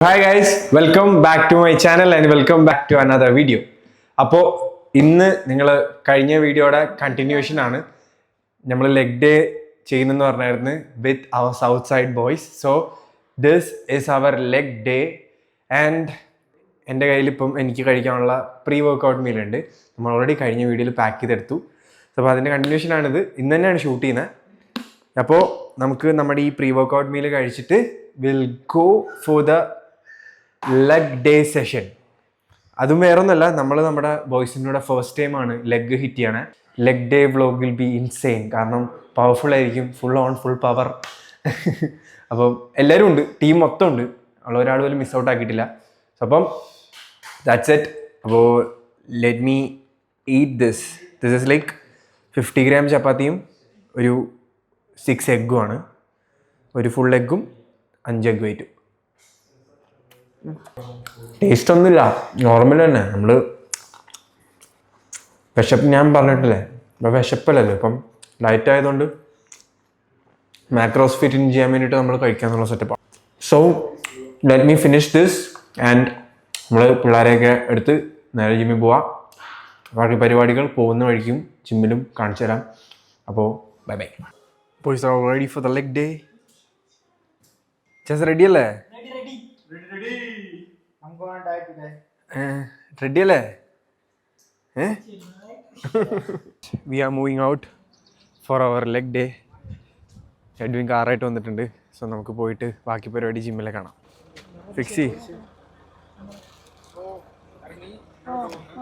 Hi guys, welcome back to my channel and welcome back to another video. അപ്പോൾ ഇന്ന് നിങ്ങൾ കഴിഞ്ഞ വീഡിയോയുടെ കണ്ടിന്യൂഷൻ ആണ്. നമ്മൾ ലെഗ് ഡേ ചെയ്യുന്നെന്ന് പറഞ്ഞായിരുന്നു with our south side boys. So this is our leg day and എൻ്റെ കയ്യിലിപ്പം എനിക്ക് കഴിക്കാനുള്ള പ്രീ വർക്കൗട്ട് മീൽ ഉണ്ട്. നമ്മൾ ഓൾറെഡി കഴിഞ്ഞ വീഡിയോയിൽ പാക്ക് ചെയ്തെടുത്തു. അപ്പോൾ അതിൻ്റെ കണ്ടിന്യൂഷനാണിത്. ഇന്ന് തന്നെയാണ് ഷൂട്ട് ചെയ്യുന്നത്. അപ്പോൾ നമുക്ക് നമ്മുടെ ഈ പ്രീ വർക്കൗട്ട് മീൽ കഴിച്ചിട്ട് will go for the leg day session. അതും വേറൊന്നുമല്ല, നമ്മൾ നമ്മുടെ ബോയ്സിൻ്റെ ഫസ്റ്റ് ടൈമാണ് ലെഗ് ഹിറ്റ് ചെയ്യണേ. Leg day vlog will be insane. കാരണം പവർഫുൾ ആയിരിക്കും, ഫുൾ ഓൺ ഫുൾ പവർ. അപ്പം എല്ലാവരും ഉണ്ട്, ടീം മൊത്തം ഉണ്ട്, ഉള്ള ഒരാൾ പോലും മിസ് ഔട്ട് ആക്കിയിട്ടില്ല. അപ്പം ദാറ്റ്സ് ഇറ്റ്. അപ്പോൾ let me eat this is like 50 gram ചപ്പാത്തിയും ഒരു 6 എഗ്ഗുമാണ്. ഒരു ഫുൾ എഗ്ഗും 5 എഗ് വെയിറ്റും. ടേസ്റ്റ് ഒന്നുമില്ല, നോർമൽ തന്നെ. നമ്മൾ വിശപ്പ് ഞാൻ പറഞ്ഞിട്ടില്ലേ, ഇപ്പം വിശപ്പല്ലല്ലോ, ഇപ്പം ഡയറ്റ് ആയതുകൊണ്ട് മാക്രോസ് ഫിറ്റ് ഇൻ ചെയ്യാൻ വേണ്ടിയിട്ട് നമ്മൾ കഴിക്കാന്നുള്ള സെറ്റപ്പാണ്. So let me finish this and നമ്മൾ പിള്ളേരെയൊക്കെ എടുത്ത് നേരെ ജിമ്മിൽ പോവാം. ബാക്കി പരിപാടികൾ പോകുന്ന വഴിക്കും ജിമ്മിലും കാണിച്ചു തരാം. അപ്പോൾ bye bye. Boys are ready for the leg day? Just ready അല്ലേ? റെഡി അല്ലേ? We are moving out for our leg day. Edwin കാറായിട്ട് വന്നിട്ടുണ്ട്. സോ നമുക്ക് പോയിട്ട് ബാക്കി പരിപാടി ജിമ്മിലെ കാണാം. ഫിക്സി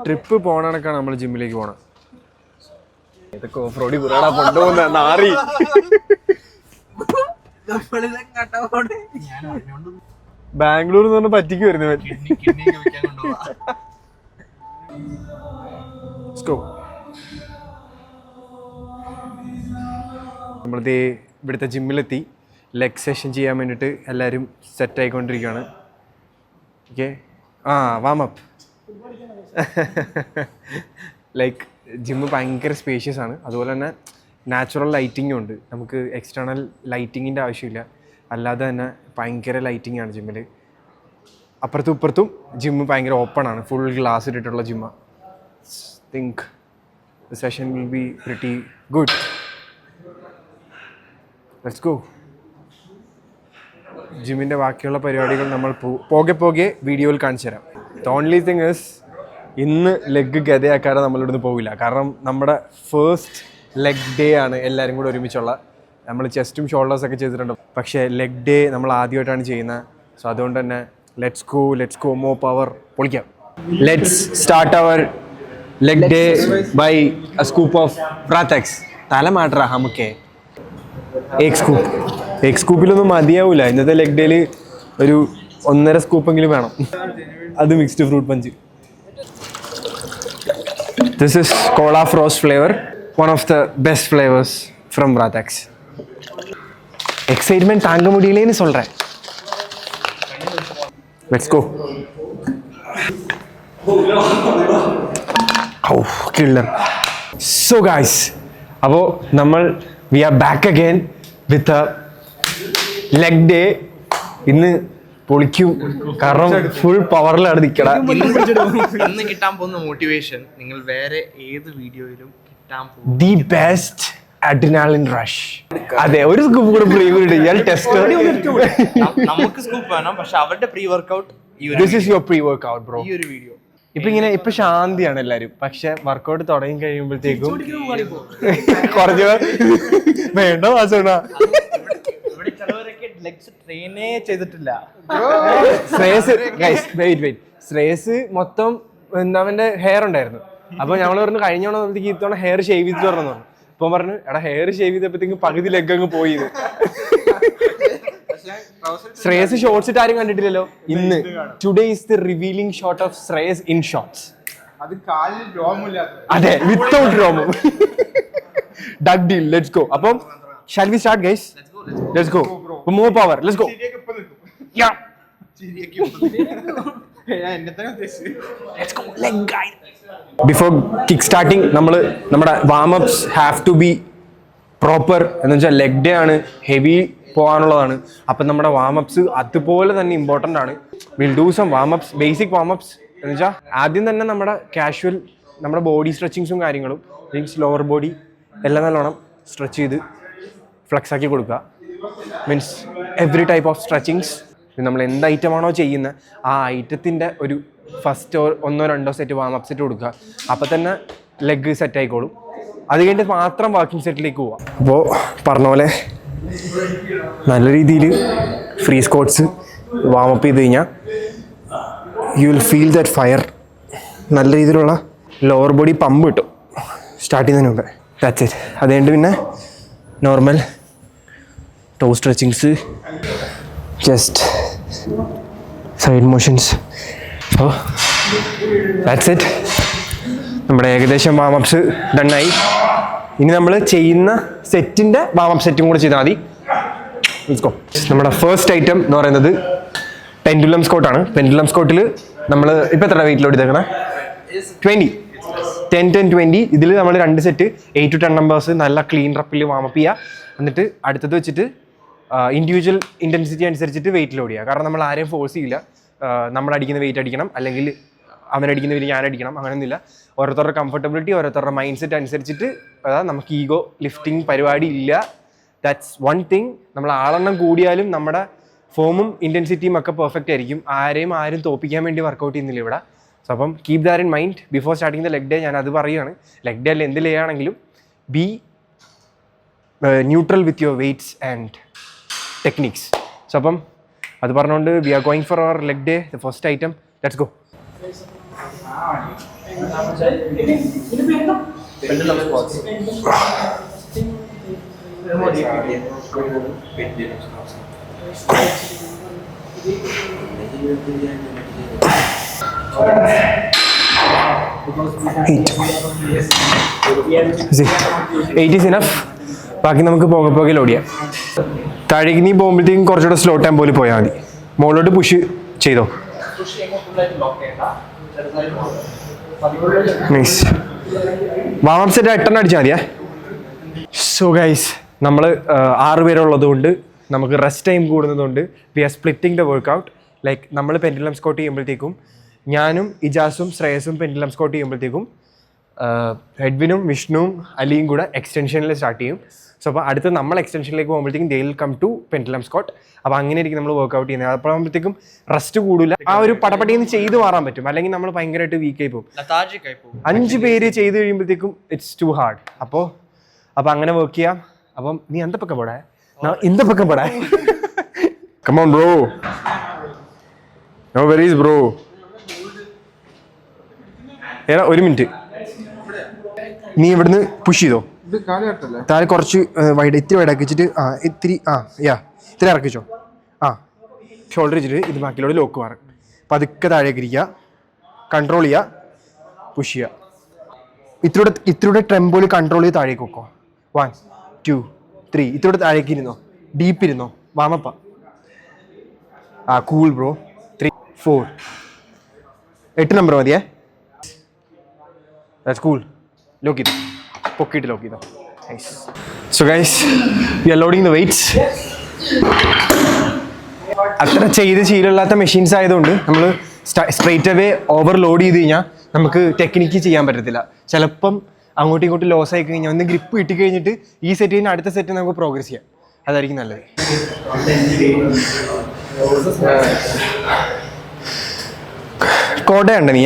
ട്രിപ്പ് പോണ കണക്കാണ് നമ്മൾ ജിമ്മിലേക്ക് പോണം. ഇതൊക്കെ ഓഫ് റോഡിൽ കുറേടാ കൊണ്ടുപോകുന്ന നാറി. ബാംഗ്ലൂർ എന്ന് പറഞ്ഞ പറ്റിക്ക് വരുന്നത്. നമ്മളിത് ഇവിടുത്തെ ജിമ്മിലെത്തി. ലെഗ് സെഷൻ ചെയ്യാൻ വേണ്ടിയിട്ട് എല്ലാവരും സെറ്റ് ആയിക്കൊണ്ടിരിക്കുകയാണ്. Okay, warm up. ലൈക്ക് ജിമ്മ് ഭയങ്കര സ്പേഷ്യസ് ആണ്. അതുപോലെ തന്നെ നാച്ചുറൽ ലൈറ്റിങ്ങും ഉണ്ട്. നമുക്ക് എക്സ്റ്റേണൽ ലൈറ്റിങ്ങിൻ്റെ ആവശ്യമില്ല, അല്ലാതെ തന്നെ ഭയങ്കര ലൈറ്റിംഗ് ആണ് ജിമ്മിൽ. അപ്പുറത്തും ഇപ്പുറത്തും ജിമ്മ് ഭയങ്കര ഓപ്പൺ ആണ്, ഫുൾ ഗ്ലാസ് ഇട്ടിട്ടുള്ള ജിമ്മാണ്. Think the session will be pretty good. Let's go. ജിമ്മിൻ്റെ ബാക്കിയുള്ള പരിപാടികൾ നമ്മൾ പോകെ വീഡിയോയിൽ കാണിച്ചു തരാം. ദ ഓൺലി തിങ് ഇസ് ഇന്ന് ലെഗ് ഗതയാക്കാതെ നമ്മളിവിടുന്ന് പോവില്ല. കാരണം നമ്മുടെ ഫസ്റ്റ് ലെഗ് ഡേ ആണ് എല്ലാവരും കൂടെ ഒരുമിച്ചുള്ള. നമ്മൾ ചെസ്റ്റും ഷോൾഡേഴ്സൊക്കെ ചെയ്തിട്ടുണ്ട്, പക്ഷേ ലെഗ് ഡേ നമ്മൾ ആദ്യമായിട്ടാണ് ചെയ്യുന്നത്. സോ അതുകൊണ്ട് തന്നെ ലെറ്റ്സ് ഗോ മോർ പവർ. പൊളിക്കാം. Let's start our leg day by a scoop of പ്രാത്തക്സ്. തല മാറ്ററ നമുക്ക് എഗ് സ്കൂപ്പിലൊന്നും മതിയാവില്ല. ഇന്നത്തെ ലെഗ് ഡേയിൽ ഒരു 1.5 സ്കൂപ്പെങ്കിലും വേണം. അത് mixed fruit punch. This is Cola Frost flavor, one of the best flavors from Bratex. Excitement தாங்க முடியலன்னு சொல்றேன். Let's go. Oh, killer. So guys, അപ്പോൾ നമ്മൾ we are back again with a leg day. ഇന്ന് പൊളിക്കും, കാരണം ഫുൾ പവറിലാണ് നിൽക്കണ. ഇന്ന് കിട്ടാൻ പോകുന്ന മോട്ടിവേഷൻ നിങ്ങൾ വേറെ ഏത് വീഡിയോയിലും കിട്ടാൻ പോകും. The best adrenaline rush. അതെ, ഒരു സ്കൂപ്പ് കൂടെ പ്രീ ടെസ്റ്റ്. നമുക്ക് സ്കൂപ്പ് വേണം, പക്ഷെ അവരുടെ pre workout this is your pre workout bro. ഈ ഒരു വീഡിയോ ഇപ്പൊ ശാന്തിയാണ് എല്ലാരും, പക്ഷെ വർക്കൗട്ട് തുടങ്ങി കഴിയുമ്പോഴത്തേക്കും കുറഞ്ഞ വേണ്ട വാസണ. ട്രെയിനേ ചെയ്തിട്ടില്ല. ശ്രേയസ് മൊത്തം അവന്റെ ഹെയർ ഉണ്ടായിരുന്നു. അപ്പൊ ഞങ്ങള് പറഞ്ഞു കഴിഞ്ഞോണം ഇത്തവണ ഹെയർ ഷേവ് ചെയ്തിട്ട് പറഞ്ഞു. ഇപ്പൊ പറഞ്ഞു എടാ ഹെയർ ഷേവ് ചെയ്തപ്പോഴത്തേക്കും പകുതി ലെഗ് അങ്ങ് പോയി. ശ്രേയസ് ഷോർട്സ് ഇട്ട് ആരും കണ്ടിട്ടില്ലല്ലോ. ഇന്ന് today is the revealing shot of Shreyas in shorts. അതെ, വിത്തൗട്ട് രോമം. ഡഗ് ഡീൽ. Let's go. അപ്പം shall we start guys? Let's go. More power. Let's go. Yeah. Let's go. Leg guide. Before kick starting, നമ്മുടെ warm ups have to be proper. എന്ന് വെച്ചാൽ leg day ആണ്, heavy പോകാനുള്ളതാണ്. അപ്പം നമ്മുടെ വാം അപ്സ് അതുപോലെ തന്നെ important ആണ്. വിൽ ഡു സം വാമപ്സ്, ബേസിക് വാമപ്സ് എന്ന് വെച്ചാൽ ആദ്യം തന്നെ നമ്മുടെ കാഷ്വൽ നമ്മുടെ ബോഡി സ്ട്രെച്ചിങ്സും കാര്യങ്ങളും മീൻസ് ലോവർ ബോഡി എല്ലാം നല്ലോണം സ്ട്രെച്ച് ചെയ്ത് ഫ്ലെക്സ് ആക്കി കൊടുക്കുക. Means every type of stretchings നമ്മൾ എന്ത് ഐറ്റമാണോ ചെയ്യുന്നത് ആ ഐറ്റത്തിൻ്റെ ഒരു ഫസ്റ്റ് 1-2 സെറ്റ് വാമപ്പ് സെറ്റ് കൊടുക്കുക. അപ്പോൾ തന്നെ ലെഗ് സെറ്റ് ആയിക്കോളും. അത് കഴിഞ്ഞിട്ട് മാത്രം വാക്കിംഗ് സെറ്റിലേക്ക് പോവാം. അപ്പോൾ പറഞ്ഞ പോലെ നല്ല രീതിയിൽ ഫ്രീ സ്ക്വാട്സ് വാമപ്പ് ചെയ്ത് കഴിഞ്ഞാൽ you will feel that fire. നല്ല രീതിയിലുള്ള ലോവർ ബോഡി പമ്പ് കിട്ടും സ്റ്റാർട്ട് ചെയ്യുന്നതിന് മുമ്പേ. That's it. അത് കഴിഞ്ഞിട്ട് പിന്നെ normal toe stretchings, just side motions. അപ്പോൾ ദാറ്റ്സ് ഇറ്റ്. നമ്മുടെ ഏകദേശം വാമപ്സ് ഡണ്ണായി. ഇനി നമ്മൾ ചെയ്യുന്ന സെറ്റിൻ്റെ വാമപ്പ് സെറ്റും കൂടെ ചെയ്താൽ മതി. Let's go. നമ്മുടെ ഫസ്റ്റ് ഐറ്റം എന്ന് പറയുന്നത് പെൻഡുലം സ്കോട്ടാണ്. പെൻഡുലം സ്കോട്ടിൽ നമ്മൾ ഇപ്പോൾ എത്ര വെയിറ്റ് ലോഡ് ചെയ്തേക്കണേ? 20, 10-10-20. ഇതിൽ നമ്മൾ 2 സെറ്റ് 8 to 10 നമ്പേഴ്സ് നല്ല ക്ലീൻ റപ്പിൽ വാമപ്പ് ചെയ്യുക. എന്നിട്ട് അടുത്തത് വെച്ചിട്ട് ഇൻഡിവിജ്വൽ ഇൻറ്റൻസിറ്റി അനുസരിച്ചിട്ട് വെയിറ്റ് ലോഡ് ചെയ്യുക. കാരണം നമ്മൾ ആരെയും ഫോഴ്സ് ചെയ്യില്ല. നമ്മൾ അടിക്കുന്ന വെയിറ്റ് അടിക്കണം, അല്ലെങ്കിൽ അവനടിക്കുന്ന വെയിറ്റ് ഞാൻ അടിക്കണം, അങ്ങനെയൊന്നുമില്ല. ഓരോരുത്തരുടെ കംഫർട്ടബിലിറ്റി, ഓരോരുത്തരുടെ മൈൻഡ് സെറ്റ് അനുസരിച്ചിട്ട് നമുക്ക് ഈഗോ ലിഫ്റ്റിംഗ് പരിപാടി ഇല്ല. That's one thing. നമ്മൾ ആളെണ്ണം കൂടിയാലും നമ്മുടെ ഫോമും ഇൻറ്റൻസിറ്റിയും ഒക്കെ പെർഫെക്റ്റ് ആയിരിക്കും. ആരും തോപ്പിക്കാൻ വേണ്ടി വർക്കൗട്ട് ചെയ്യുന്നില്ല ഇവിടെ. സോ അപ്പം keep that in mind before starting the leg day. ഞാൻ അത് പറയുകയാണ്. ലെഗ് ഡേ അല്ല എന്ത് ചെയ്യുകയാണെങ്കിലും be neutral with your weights and techniques. So അപ്പം അത് പറഞ്ഞുകൊണ്ട് we are going for our leg day. The first item, let's go. Eight is enough. ബാക്കി നമുക്ക് പോകെ ലോഡ് ചെയ്യാം. താഴേക്ക് നീ പോകുമ്പോഴത്തേക്കും കുറച്ചുകൂടെ സ്ലോ ടെമ്പോയിൽ പോയാൽ മതി. മുകളിലോട്ട് പുഷ് ചെയ്തോ. നൈസ്. വാമപ്പ് സെറ്റ് 8 അടിച്ചാൽ മതിയേ. സോ ഗൈസ്, നമ്മൾ 6 പേരുള്ളത് കൊണ്ട് നമുക്ക് റെസ്റ്റ് ടൈം കൂടുന്നതുകൊണ്ട് we are splitting the workout. Like നമ്മൾ പെൻഡുലം സ്കോട്ട് ചെയ്യുമ്പോഴത്തേക്കും ഞാനും ഇജാസും ശ്രേയസും പെൻഡുലം സ്കോട്ട് ചെയ്യുമ്പോഴത്തേക്കും എഡ്വിനും വിഷ്ണുവും അലിയും കൂടെ എക്സ്റ്റൻഷനിൽ സ്റ്റാർട്ട് ചെയ്യും. സോ അപ്പോൾ അടുത്ത് നമ്മൾ എക്സ്റ്റൻഷനിലേക്ക് പോകുമ്പോഴത്തേക്കും they will come to pendulum squat. അപ്പോൾ അങ്ങനെ ആയിരിക്കും നമ്മൾ വർക്കൗട്ട് ചെയ്യുന്നത്. അപ്പോഴത്തേക്കും റെസ്റ്റ് കൂടില്ല. ആ ഒരു പടപടിയിൽ നിന്ന് ചെയ്ത് മാറാൻ പറ്റും. അല്ലെങ്കിൽ നമ്മൾ ഭയങ്കരമായിട്ട് വീക്കായി പോകും. 5 പേര് ചെയ്ത് കഴിയുമ്പോഴത്തേക്കും ഇറ്റ്സ് ടു ഹാർഡ്. അപ്പോൾ അങ്ങനെ വർക്ക് ചെയ്യാം. അപ്പം നീ എന്ത പക്കം പോടാ, ഇന്ത പക്കം പോടാ. Come on bro. No worries bro. ഏടാ 1 മിനിറ്റ്. നീ ഇവിടുന്ന് പുഷ് ചെയ്തോ. താഴെ കുറച്ച് ഇത്തിരി വൈഡാക്കി വെച്ചിട്ട് ഇത്തിരി ഇറക്കിച്ചോ. ഷോൾഡർ വെച്ചിട്ട് ഇത് ബാക്കിലോട് ലോക്ക് മാറും. പതുക്കെ താഴേക്ക് ഇരിക്കുക, കൺട്രോൾ ചെയ്യുക, പുഷ് ചെയ്യുക. ഇത്തിരിയുടെ ടെമ്പോയിൽ കൺട്രോൾ ചെയ്ത് താഴേക്ക് വെക്കോ. 1 2 3. ഇത്തിരി താഴേക്ക് ഇരുന്നോ, ഡീപ്പ് ഇരുന്നോ, വാമപ്പ. Cool bro. 3 4. 8 നമ്പർ മതിയേ. That's cool. ലോക്ക് ചെയ്തോ, പൊക്കിയിട്ട് ലോക്ക് ചെയ്തോ. Nice. So guys, we are loading the weights. അത്ര ചെയ്ത് ശീലമില്ലാത്ത മെഷീൻസ് ആയതുകൊണ്ട് നമ്മൾ സ്ട്രെയിറ്റ് അവേ ഓവർലോഡ് ചെയ്ത് കഴിഞ്ഞാൽ നമുക്ക് ടെക്നിക്ക് ചെയ്യാൻ പറ്റത്തില്ല. ചിലപ്പം അങ്ങോട്ടും ഇങ്ങോട്ടും ലോസ് ആയി കഴിഞ്ഞാൽ ഒന്ന് ഗ്രിപ്പ് കിട്ടി കഴിഞ്ഞിട്ട് ഈ സെറ്റ് കഴിഞ്ഞാൽ അടുത്ത സെറ്റ് നമുക്ക് പ്രോഗ്രസ് ചെയ്യാം. അതായിരിക്കും നല്ലത്. കോടയുണ്ട് നീ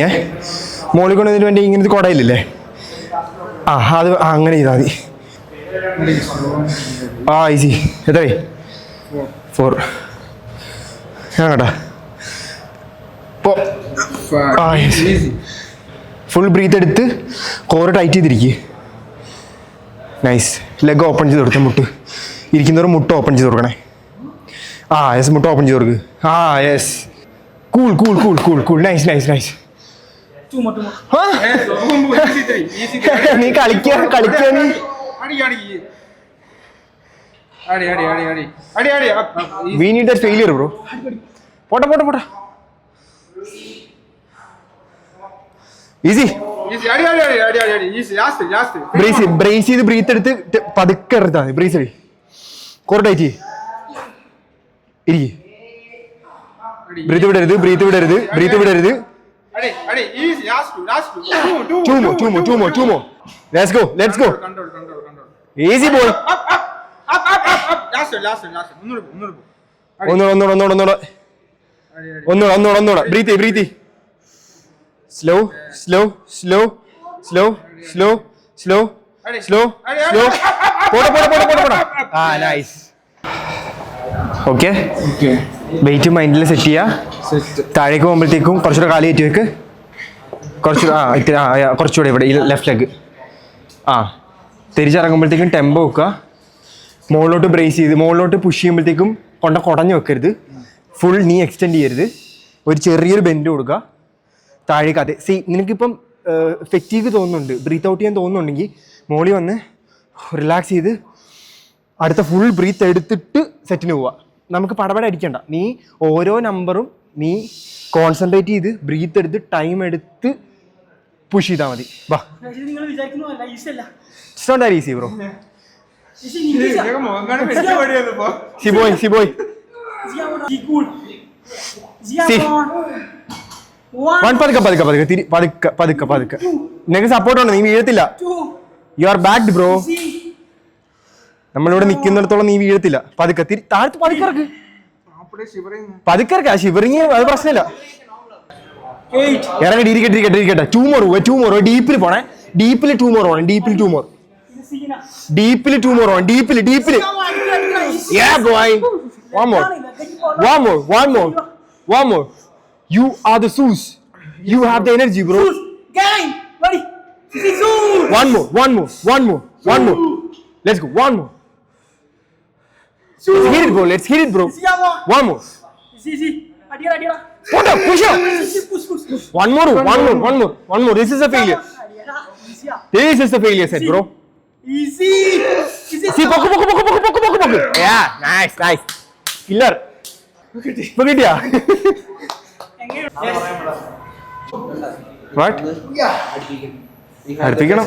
മോളിൽ കൊണ്ടതിന് വേണ്ടി ഇങ്ങനത്തെ കോടയില്ലേ? അത് അങ്ങനെ ചെയ്താൽ മതി. ഈസി. എത്രേ? 4. ഞാൻ കേട്ടാ ഫുൾ ബ്രീത്ത് എടുത്ത് കോറ് ടൈറ്റ് ചെയ്തിരിക്കുക. നൈസ്. ലെഗ് ഓപ്പൺ ചെയ്ത് കൊടുത്ത മുട്ട് ഇരിക്കുന്നവർ മുട്ട് ഓപ്പൺ ചെയ്ത് കൊടുക്കണേ. യെസ്, മുട്ട് ഓപ്പൺ ചെയ്ത് കൊടുക്ക്. Yes. Cool cool cool cool cool. Nice nice nice. നീ കളിക്കാ നീ. We need that failure bro. പോട്ടെ. ഈസി. ബ്രേസ് ചെയ്ത് ബ്രീത്ത് എടുത്ത് പതുക്കെ എടുത്താൽ മതി. ബ്രേസ് എടു, കോർ ടൈറ്റ് ഇരിക്കും. ബ്രീത്ത് വിടരുത്, ബ്രീത്ത് വിടരുത്, ബ്രീത്ത് വിടരുത്. Ready, easy, last two. Two more. Let's go. Control. Easy boy. Up. Last one. ഒന്നുകൂടെ. Breathe. Slow. പോടാ. Nice. Okay. വെയിറ്റ് മൈൻഡിൽ സെറ്റ് ചെയ്യുക. താഴേക്ക് പോകുമ്പോഴത്തേക്കും കുറച്ചുകൂടെ കാല് കയറ്റി വെക്ക്. കുറച്ചുകൂടെ ഇവിടെ ലെഫ്റ്റ് ലെഗ്. തിരിച്ചിറങ്ങുമ്പോഴത്തേക്കും ടെമ്പോ വെക്കുക. മുകളിലോട്ട് ബ്രേസ് ചെയ്ത് മുകളിലോട്ട് പുഷ് ചെയ്യുമ്പോഴത്തേക്കും കുടഞ്ഞു വെക്കരുത്. ഫുൾ നീ എക്സ്റ്റെൻഡ് ചെയ്യരുത്. ഒരു ചെറിയൊരു ബെൻഡ് കൊടുക്കുക. താഴേക്ക് അതെ നിനക്കിപ്പം ഫെറ്റീഗ് തോന്നുന്നുണ്ട്, ബ്രീത്ത് ഔട്ട് ചെയ്യാൻ തോന്നുന്നുണ്ടെങ്കിൽ മോളിൽ വന്ന് റിലാക്സ് ചെയ്ത് അടുത്ത ഫുൾ ബ്രീത്ത് എടുത്തിട്ട് സെറ്റിന് പോവുക. നമുക്ക് പടപട അടിക്കണ്ട. നീ ഓരോ നമ്പറും നീ കോൺസെൻട്രേറ്റ് ചെയ്ത് ബ്രീത്ത് എടുത്ത് ടൈം എടുത്ത് പുഷ് ചെയ്താൽ മതി. വാ, it's not that easy bro. സിബോയ് പതുക്കെ. നിനക്ക് സപ്പോർട്ട് ഉണ്ട്, നീ വീഴത്തില്ല. You are backed bro. നമ്മളിവിടെ നിൽക്കുന്നിടത്തോളം നീ വീഴത്തില്ല. പതുക്കെ താഴത്ത് പതുക്കെ ഷിവറിങ് അത് പ്രശ്നമില്ല. ഇറങ്ങി ഇരിക്കട്ടെ. ടൂ മോർ ഡീപ്പിൽ പോണേ. ഡീപ്പിൽ ടൂ മോർ പോണം. ഡീപ്പിൽ. Yeah boy. One more. You are the Zeus. You have the energy bro. Gang, ready? One more. Let's go. One more. Let's hit it bro. One more. Easy. Adiya. Push up. One more. This is a failure. This is the failure set bro. Easy. See, poku. Yeah, nice. Killer. Pagitiya. What? അടുപ്പിക്കണം.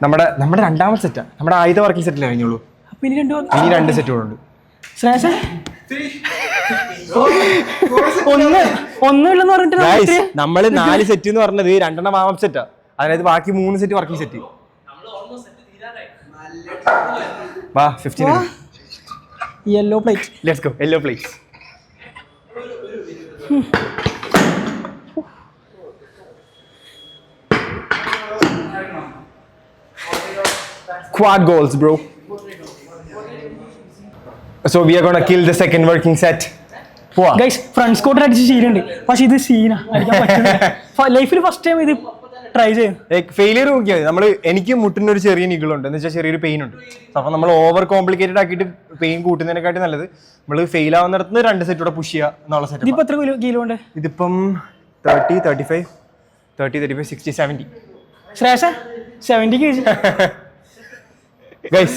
നമ്മുടെ രണ്ടാമത്തെ സെറ്റാ. നമ്മുടെ ആദ്യത്തെ working സെറ്റിൽ കഴിഞ്ഞുള്ളൂ. ഇനി 2 സെറ്റുകളുണ്ട്. ഒന്നുമില്ലെന്ന് പറഞ്ഞിട്ട് നമ്മള് 4 set എന്ന് പറഞ്ഞത് 2 വാം സെറ്റാ. അതായത് ബാക്കി 3 സെറ്റ് വർക്കിംഗ് സെറ്റ്. വാ 15. Yellow plate. Let's go. Yellow plate. Quad goals bro. So we are going to kill the second working set. Guys front squatter അടിച്ച് ശീലമുണ്ട്, പക്ഷെ ഇത് സീനാ അടിക്കാൻ പറ്റും. ലൈഫിൽ ഫസ്റ്റ് ടൈം ഇത് ട്രൈ ചെയ്യും. ഫെയിലിയർ നോക്കിയാൽ നമ്മൾ എനിക്ക് മുട്ടിനൊരു ചെറിയ നിഗളുണ്ട്, എന്ന് വെച്ചാൽ ചെറിയൊരു പെയിൻ ഉണ്ട്. അപ്പോൾ നമ്മൾ ഓവർ കോംപ്ലിക്കേറ്റഡ് ആക്കിയിട്ട് പെയിൻ കൂട്ടുന്നതിനെക്കാട്ടി നല്ലത് നമ്മൾ ഫെയിൽ ആവുന്നിടത്ത് 2 സെറ്റ് കൂടെ പുഷ് ചെയ്യുക എന്നുള്ള സെറ്റ്. ഇതിപ്പോൾ എത്ര കിലോ ഉണ്ട്? ഇതിപ്പം 30, 35, 60, 70. ശ്രേഷ 70 kg. Guys,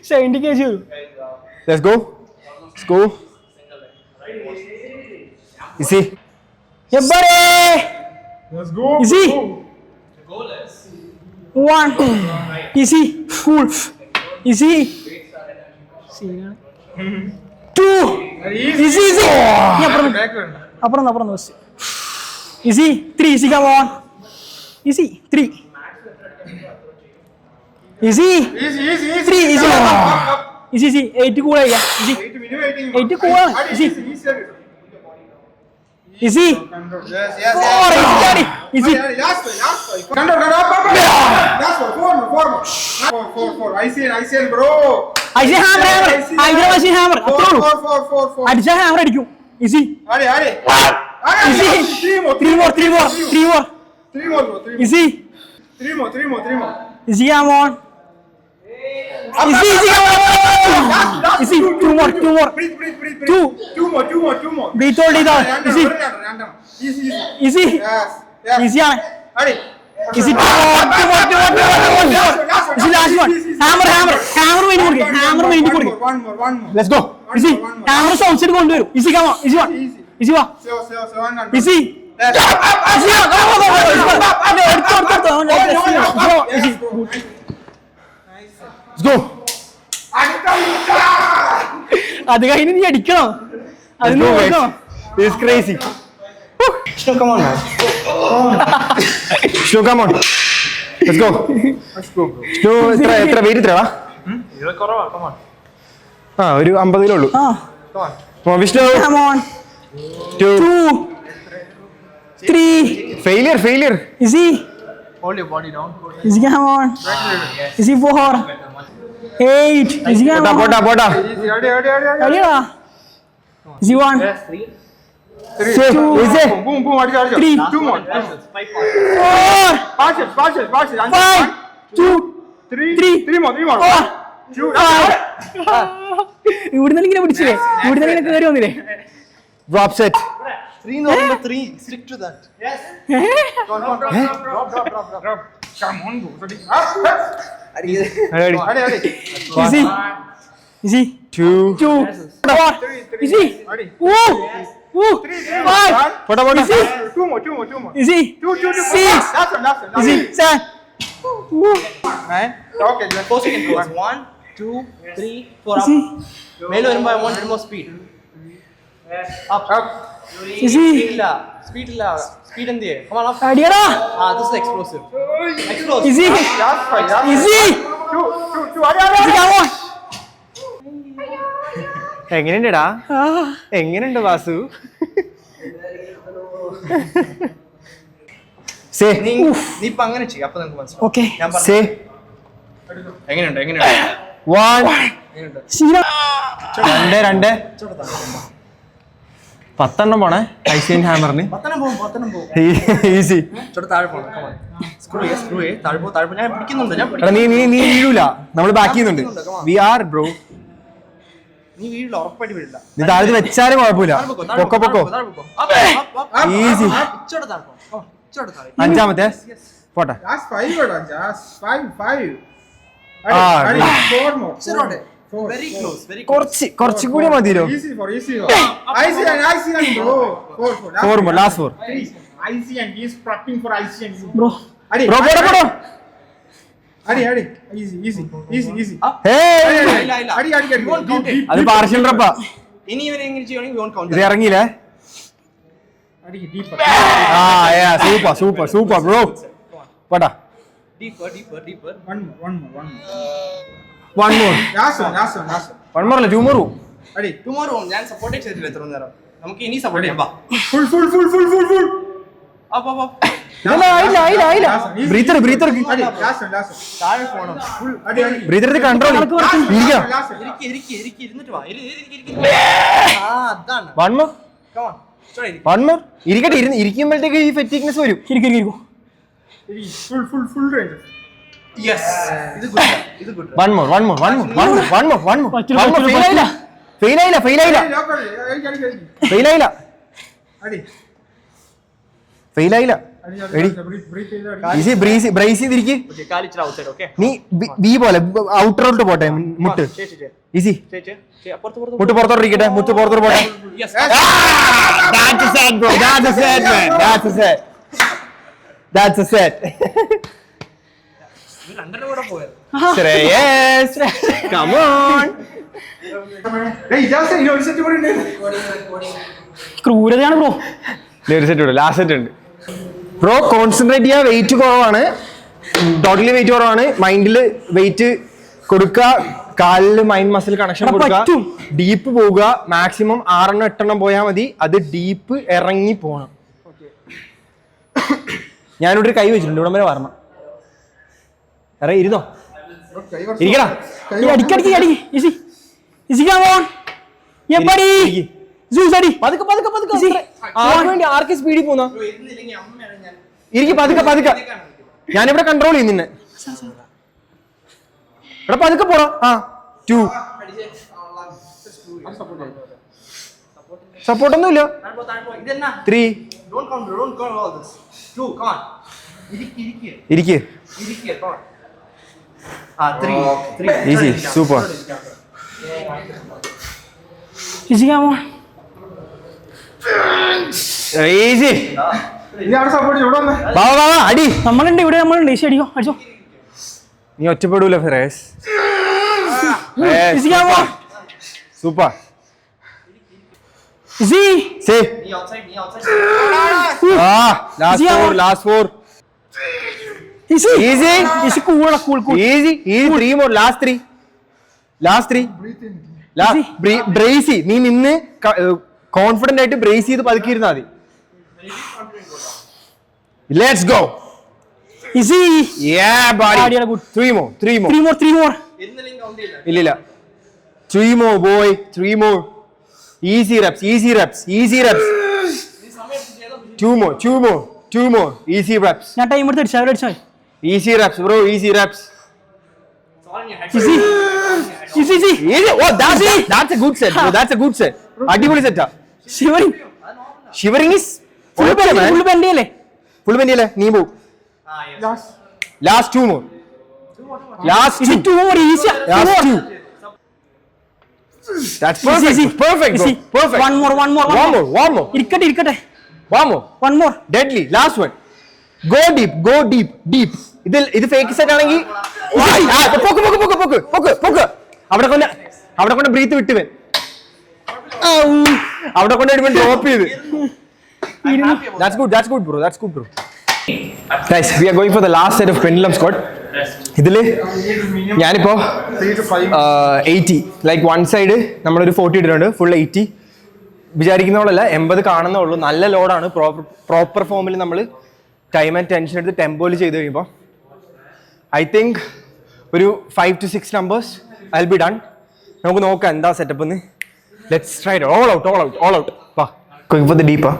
70 kg വരും. Let's go. Easy. Everybody. Let's go. Easy. 1. Easy. Cool. Easy. 2. Easy. അപ്പുറം bus. Easy. 3. Easy. Come on. Easy. 3. Easy. 3. Easy. 8 കൂടെ ചെയ്യാം. Easy. 8 കൂടെ. Easy. Easy. Yes. 4. Easy. Last one. Control. Last one. 4. I see, bro. I see hammer. 4. അടിച്ച hammer അടിക്കും. Easy. Hurry. Easy. 3 more. Easy. 3 more. Easy, come on. Easy. Easy. 2 more. Breathe. 2 more. Breathe hold it out. Easy. Yes. Easy ആണ്. Hurry. Easy. 2 more. Easy, last one. Hammer വേണ്ടി കൊടുക്ക്. One more. Let's go. Easy. Hammer sound set കൊണ്ടുവരും. Easy, come on. Easy one. Easy വാ. Easy. Easy. Let's go. അത് കഴിഞ്ഞ് നീ അടിക്കണോ? അത് Let's go, guys. നോക്കണോ? This is crazy. Vishnu, come on, man. Shnu, come on. Let's go. Shnu, എത്ര wait എത്രയാ? ഇത് കുറവാ, come on. ആ ഒരു 50 കിലോ ഉള്ളൂ. ആ Come on. Come on, Vishnu. come on 2 2 3 failure. easy Hold your body down. easy come on easy 4 8 easy come on പോട്ടാ അടിയടാ easy 1 3. 3 Two more. 4 5 2 3 4 ഇവിടുന്ന് ഇങ്ങനെ പിടിച്ചില്ലേ? ഇവിടുന്ന് ഇങ്ങനെ കയറി വന്നില്ലേ? Drop set 3 number 3. Stick to that. easy easy 2 2 4 easy woo 5 പോട്ടാ easy 6 easy 7 4 seconds. 1, 2, 3, 4. easy Up. Melo വരുമ്പോ I want a little more speed. Up. easy Speed illa. Speed എന്ത് ചെയ്യേ? Come on up. അടിയടാ This is explosive. Explosive. easy easy come on എങ്ങനെയുണ്ടടാ? എങ്ങനെയുണ്ട് Vasu? Say നീ ഇപ്പൊ അങ്ങനെ ചെയ്യ, അപ്പൊ നമുക്ക് മനസ്സിലാവും. okay ഞാൻ സേ എങ്ങനെയുണ്ട് 1 ശീല 2 10 പോണേ ഐസിയൻ ഹാമറിന് പത്തനം പോകും. ഈസി. ചോട്ട് താഴെ പോണം. Come on. Screw ചെയ്യ്. താഴെ പോ. ഞാൻ പിടിക്കുന്നുണ്ട്. നീ വീഴൂല, നമ്മൾ ബാക്ക് ചെയ്യുന്നുണ്ട്. We are bro. നീ വീഴില്ല, ഉറപ്പായിട്ട് വീഴില്ല. നീ താഴത്ത് വെച്ചാലും കുഴപ്പമില്ല. പൊക്കോ ഈസി. ഇച്ചോട്ട് താഴെ പോ. ഇച്ചോട്ട് താഴെ. അഞ്ചാമത്തെ പോട്ടെ. Just 5 or just 5. Ah, ഇച്ചിരോടെ. Very close. കുറച്ച് കൂടി മതിയോ? Easy. Icy and bro. 4. Last 4. Icy and he's prepping for icy and bro Adi. Bro പോടോ. Adi. Easy. ഇല്ല. Adi. അത് പാർഷ്യൽ റബ്ബാ. ഇനി ഇവനെ എങ്ങനെ ചെയ്യണമെങ്കിൽ we won't count. ഇത് ഇറങ്ങിയില്ലേ? Adi, deeper. Super bro. പോടാ. Deeper. One more. One more. Last one. One more അല്ല, 2 more. Adi. Tomorrow ഞാൻ സപ്പോർട്ടേ ചെയ്തില്ല എത്ര നേരം. നമുക്ക് ഇനി സപ്പോർട്ട് ചെയ്യാം. വാ. Full. Up. ഇല്ല. ബ്രീത്തർ. Adi, last one. താഴെ പോണം. Full. Adi. ബ്രീത്തർ കൺട്രോൾ ഇരിക്കാം. Last one. ഇരിക്ക് ഇരുന്നിട്ട് വാ. ഇരിക്ക്. അതാണ്. One more. Come on. Sorry. One more. ഇരിക്കട്ടെ. ഇരിക്കുമ്പോഴത്തേക്ക് ഈ ഫെറ്റിക്നെസ് വരും. ഇരിക്കും Adi, full range. Yes. ഇത് good. One more. പറ്റില്ല. ഫെയിൽ ആയില്ല. Adi. ഫെയിൽ ആയില്ല. Ready? Breathe. ബ്രേസ് ചെയ്തിരിക്ക്. Okay, കാലിച്ചിട്ട് outside, okay? നീ ബി പോലെ ഔട്ടറോട്ട് പോട്ടെ. മുട്ട് ചേച്ചി. ഈസി. അപ്പുറത്ത്. മുട്ട് പുറത്തോട്ട് ഇരിക്കട്ടെ. മുട്ട് പുറത്തോട്ട് പോട്ടെ. Yes. That's a set, bro. That's a set, man. That's a set. ഇത് രണ്ടെണ്ണം കൂടെ പോയത്. Shreyas. Come on. Hey, just you know, set your name. ക്രൂരതയാണ് ബ്രോ. ഒരു സെറ്റ് ഉണ്ട്. ലാസ്റ്റ് സെറ്റ് ഉണ്ട്. ബ്രോ കോൺസെൻട്രേറ്റ് ചെയ്യുക. വെയിറ്റ് കുറവാണ്. ടോട്ടലി വെയിറ്റ് കുറവാണ്. മൈൻഡിൽ വെയിറ്റ് കൊടുക്കുക. കാലിൽ മൈൻഡ് മസിൽ കണക്ഷൻ കൊടുക്കുക. പറ്റും. ഡീപ്പ് പോവുക. മാക്സിമം 6-8 പോയാൽ മതി. അത് ഡീപ്പ് ഇറങ്ങി പോകണം. ഞാനിവിടെ ഒരു കൈ വെച്ചിട്ടുണ്ട്. ഇവിടെ വരെ വരണം. ഇരുന്നോ? ഇരിക്കടാ. അടിക്കടി ഈസി come on എപ്പടി സൂസ് അടി പതുക്കെ. ആർക്ക് സ്പീഡിൽ പോന്ന? ഇരുന്നില്ലെങ്കിൽ അമ്മയാണ് ഞാൻ. ഇരിക്കും. പതുക്കെ. ഞാനിവിടെ കൺട്രോൾ ചെയ്യും നിന്നെ. ഇവിടെ പതുക്കെ പോടാ. 2 സപ്പോർട്ടൊന്നും ഇല്ല. താഴെ പോ. ഇതെന്നാ? 3 Don't count all this. 2, come on. ഇരിക്ക്. ഇരിക്ക്. Come on. 3. Easy. Super. Easy come on easy. ഇതാണ് സപ്പോർട്ട് ഇവിടെ വന്നേ. വാ അടി. നമ്മളുണ്ട് ഈസി അടിച്ചോ. നീ ഒറ്റപ്പെടൂല ഫിറേസ്. Easy come on super. Easy. Say. നീ outside. Last Easy, four, last four. Easy. Easy. Easy, cool. Easy. Three more, last three. Easy. Brace. നീ നിന്ന് കോൺഫിഡന്റ് ആയിട്ട് ബ്രേസ് ചെയ്ത് പതുക്കിയിരുന്നാ മതി. Let's go. Easy. Yeah, buddy. Buddy, good. Three more. Three more. ഇന്നലെയും count ചെയ്യില്ല. ഇല്ല. Three more, boy. Three more. Easy reps. Two more. Easy reps. ഞാൻ time എടുത്ത് അടിച്ചാ Easy reps, bro. Easy reps. Easy. Easy. Oh, that's a good set, bro. That's a good set. അടിപൊളി സെറ്റാ. Shivering is full bend അല്ലേ? Full ബെൻഡിയല്ലേ? നീ പോ. Last two more. Last two. That's perfect, bro. Perfect. One more. ഇരിക്കട്ടെ. One more. One more. Deadly. Last one. Go deep. ഇത് fake set ആണെങ്കിൽ പൊക്ക്. അവിടെ കൊണ്ട് ബ്രീത്ത് വിട്ടുവൻ. അവിടെ കൊണ്ട് ഡ്രോപ്പ് ചെയ്ത്. That's good, bro. Guys, we are going for the last set of pendulum squat. ഇതില് ഞാനിപ്പോ 3 to 5. 80 ലൈക്ക് വൺ സൈഡ് നമ്മളൊരു 40 ഇട്ടിട്ടുണ്ട്. ഫുൾ 80 വിചാരിക്കുന്ന പോലല്ല, 80 കാണുന്നേ ഉള്ളൂ. നല്ല ലോഡാണ്. പ്രോപ്പർ ഫോമിൽ നമ്മൾ ടൈം ആൻഡ് ടെൻഷൻ എടുത്ത് ടെമ്പോയിൽ ചെയ്ത് കഴിയുമ്പോൾ ഐ തിങ്ക് ഒരു 5 to 6 numbers I will be done. നമുക്ക് നോക്കാം എന്താ സെറ്റപ്പ് എന്ന്. Let's try it. All out. വാ, ഗോയിങ് ഫോർ ദി ഡീപ്പാ.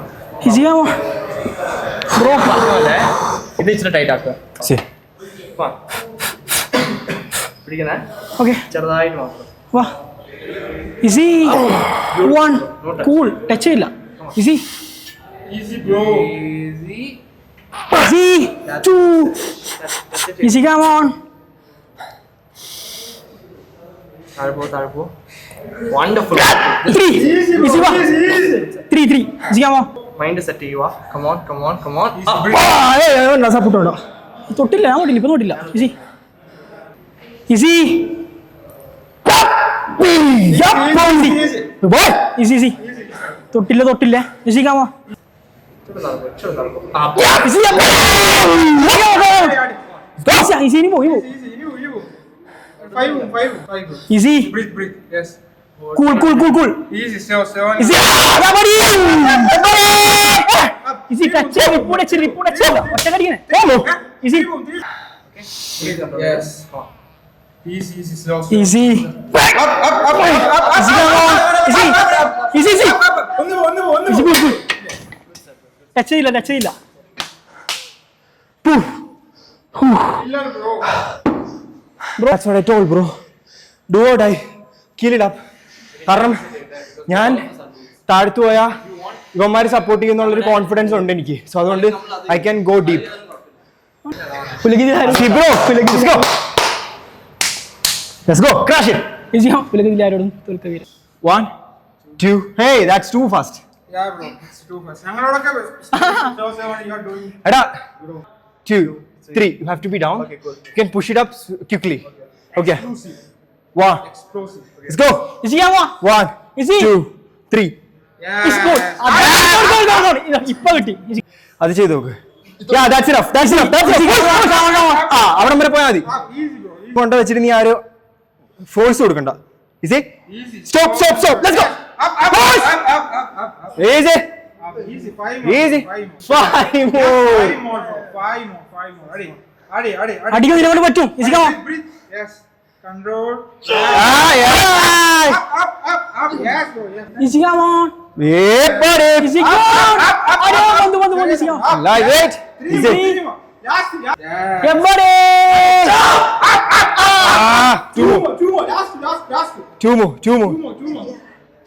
Easy ആവോ? ബ്രോ പറഞ്ഞല്ലേ ഇത് ഇച്ചിരി ടൈറ്റ് ആക്കുക. ശരി, പിടിക്കണേ Okay. ചെറുതായിട്ട് മാത്രം. വാ. Easy. One. Cool. ടച്ച് ചെയ്യില്ല. Easy. Easy, bro. Easy. Two. Easy, come on. താഴ്പോ. Wonderful. Three. Easy വാ. Three. Easy come on. Mind set ചെയ്യുക. Come on. സപ്പോർട്ട് ഉണ്ടോ? തൊട്ടില്ല. ഇപ്പൊ തൊട്ടില്ല. Easy. Easy. തൊട്ടില്ല. Easy come on. Easy ഇനി പോ. Easy. 5. Easy. Breathe. Yes. Cool. Easy. 7. Easy. Easy touch. Report ചെയ്യ്. ഒറ്റ കടിക്കണേ. Easy. Yes. Easy. Slow. Easy. Up. Easy come on. Easy. One. Easy cool. Touch ചെയ്യില്ല. Killer, bro. That's what I told, bro. Do or die. Kill it up. കാരണം ഞാൻ താഴ്ത്തു പോയാ ഇവന്മാര് support ചെയ്യുന്നുള്ളൊരു confidence ഉണ്ട് എനിക്ക്. So അതുകൊണ്ട് I can go deep. Let's go. Crash it. ആരോടും തോൽക്കവീര. 1, 2. Hey, that's too fast. Yeah, bro. It's too fast. ഞങ്ങളോടൊക്കെ 7 you are doing. എടാ 2, 3. You have to be down. Okay, good. You can push it up quickly. Okay. Explosive. 1. Explosive. Okay. Let's go. Easy come on. 1, Easy. 2, 3. Yeah. It's good. ഇപ്പൊ കിട്ടി. അത് ചെയ്ത് നോക്ക്. Yeah, that's enough. അവിടെ വരെ പോയാൽ മതി. Easy, bro. Easy. കൊണ്ട് വെച്ചിട്ട് നീ ആരോ ഫോഴ്സ് കൊടുക്കണ്ട. Easy. Stop. Let's go. Up. Easy. Easy. 5 more. Easy. 5 more. 5 more, bro. 5 more. Adi. അടിക്കാൻ നിന്നെ പറ്റും. Easy come on. Breathe. Yes. Control. Yeah. Up. Yes, bro. Yes. Easy come on. Yeah, buddy. Easy come on. അരേ വന്നു. Easy come on. Live it. Easy. Three more. Last. Yeah. എവിടെ? Two more. Last. Two more.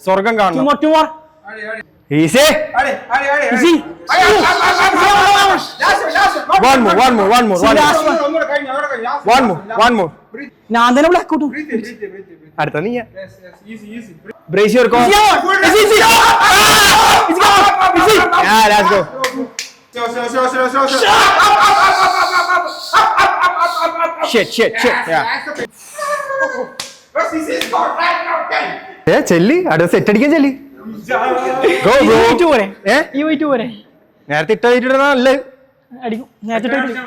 സ്വർഗം കാണണം. Two more. Adi. Easy. Adi. Easy. One more. One more. ഞാൻ തന്നെ black out. Breathe. അടുത്ത നീ. Yes. Easy. Brace your core. Easy. Yeah, let's go. Slow. Shit. Yeah. What's this? Right now, 10. ചെല്ലി അടുത്ത set അടിക്കാൻ ചെല്ലി. Go, ഈ bro. weight പോരെ ഏ? ഈ weight പോരെ നേരത്തെ ഇട്ടിട്ടാ നല്ലത്. അടിക്കും നേരത്തെ ഇട്ട് അടിക്കും.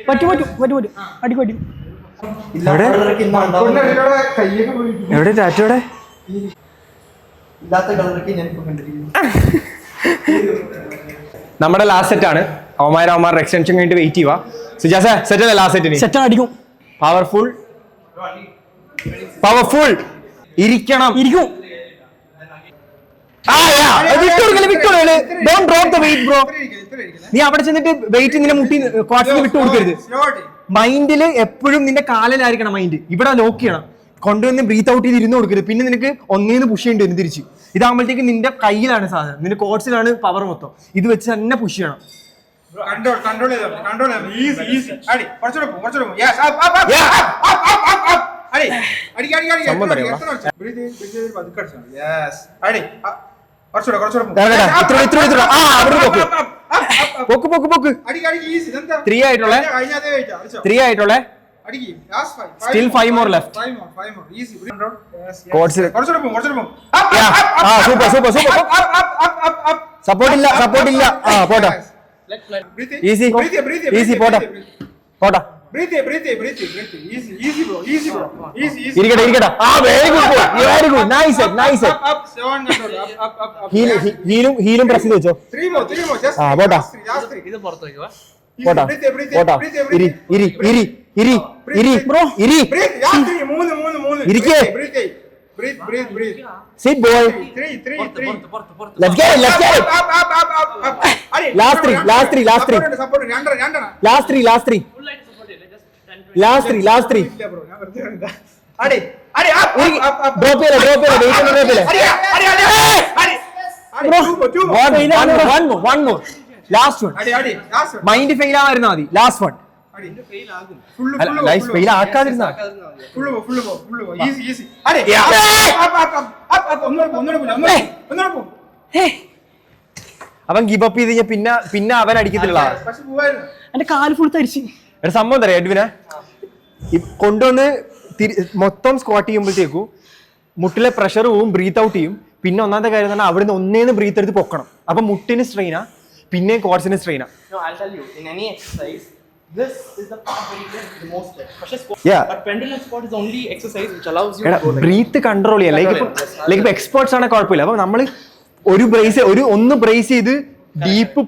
പറ്റും അടിക്കും എവിടെ എവിടെ ടാറ്റോടെ നമ്മുടെ ലാസ്റ്റ് സെറ്റ് ആണ്. അവന്മാരുടെ എക്സ്റ്റൻഷൻ കഴിഞ്ഞിട്ട് വെയിറ്റ് ചെയ്യുക. സുജാസ സെറ്റ് അല്ലേ ലാസ്റ്റ് സെറ്റിന്? സെറ്റ് അടിക്കും. പവർഫുൾ ഇരിക്കണം. ഇരിക്കും. നീ അവിടെ ചെന്നിട്ട് വെയിറ്റ് നിന്നെ മുട്ടി ക്വാർട്ടറിന് വിട്ടു കൊടുക്കരുത്. മൈൻഡില് എപ്പോഴും നിന്റെ കാലിലായിരിക്കണം മൈൻഡ്. ഇവിടെ ലോക്ക് ചെയ്യണം. കൊണ്ടുവന്ന് ബ്രീത്ത് ഔട്ട് ചെയ്ത് ഇരുന്ന് കൊടുക്കരുത്. പിന്നെ നിനക്ക് ഒന്നേന്ന് പുഷ് ചെയ്യേണ്ടി വരും തിരിച്ച്. ഇതാകുമ്പോഴത്തേക്ക് നിന്റെ കയ്യിലാണ് സാധനം, നിന്റെ കോഡ്സിലാണ് പവർ മൊത്തം. ഇത് വെച്ച് തന്നെ പുഷ് ചെയ്യണം. Control. Easy. Adi, കുറച്ചുകൂടെ പോ. Yes, up. Adi. Breathe in, പതുക്കെ അടിച്ചാ മതി. Yes. Adi. കുറച്ചുകൂടെ പോ. പോക്ക് അടി easy. ഇതെന്താ? 3 ആയിട്ടുള്ള കഴിഞ്ഞ അതേ weight ആ. അടിച്ചോ. 3 ആയിട്ടുള്ള അടിക്ക്. Last 5. Still 5 more left. 5 more. Easy. Control. Yes. Codes. കുറച്ചുകൂടെ പോ. Up. സപ്പോർട്ട് ഇല്ല. പോട്ടെ. Breathe in. Easy. Breathe. Easy, പോട്ടെ. Breathe. Easy, bro. Easy. ഇരിക്കട്ടെ. Very good. Nice. Up. Seven control. Up. ഹീലും പ്രസ് ചെയ്ത് വെച്ചോ. 3 more. Just പോട്ടെ. last 3. ഇത് പുറത്ത് വയ്ക്കുക. പോട്ടാ. ഇരി. Breathe. Last 3. 3. ഇരിക്കേ. Breathe. Sit boy. 3. Let's get it. Last three. Support. രണ്ടെണ്ണം. Last three. ഇല്ല bro, ഞാൻ വെറുതെ പറഞ്ഞതാ. അടി. Up. Drop ചെയ്യല്ലേ. Weight ഒന്നും drop ചെയ്യല്ലേ. അടി. Two more. One more. Last one. അടി. Last one. മൈൻഡ് ഫെയിൽ ആവാതിരുന്നാ മതി. Last one. അടി. Full ലൈഫ് ഫെയിൽ ആക്കാതിരുന്നാ. Full go. Easy. അടി. Up. ഒന്നുകൂടെ പോ. അവൻ ഗിവ് അപ്പ് ചെയ്ത് കഴിഞ്ഞാൽ പിന്നെ അവൻ അടിക്കത്തില്ല. പക്ഷെ പോവായിരുന്നു. എന്റെ കാല് ഫുൾ തരിച്ച്. ഒരു സംഭവം തരാം എഡ്വിനെ. കൊണ്ടുവന്ന് മൊത്തം സ്ക്വാട്ട് ചെയ്യുമ്പോഴത്തേക്കും മുട്ടിലെ പ്രഷർ പോവും, ബ്രീത്ത് ഔട്ട് ചെയ്യും. പിന്നെ ഒന്നാമത്തെ കാര്യം തന്നെ അവിടുന്ന് ഒന്നേന്ന് ബ്രീത്ത് എടുത്ത് പൊക്കണം. അപ്പൊ മുട്ടിന് സ്ട്രെയിനാ, പിന്നെ കോഡ്സിന് സ്ട്രെയിനാ. No, I'll tell you. In any exercise, this is the part where you get the most stress. But pendulum squat is only exercise which allows you to go like breath control ചെയ്യാം. Like ഇപ്പൊ experts ആണ് കുഴപ്പമില്ല. അപ്പൊ നമ്മള് ഒന്ന് brace ചെയ്ത് deep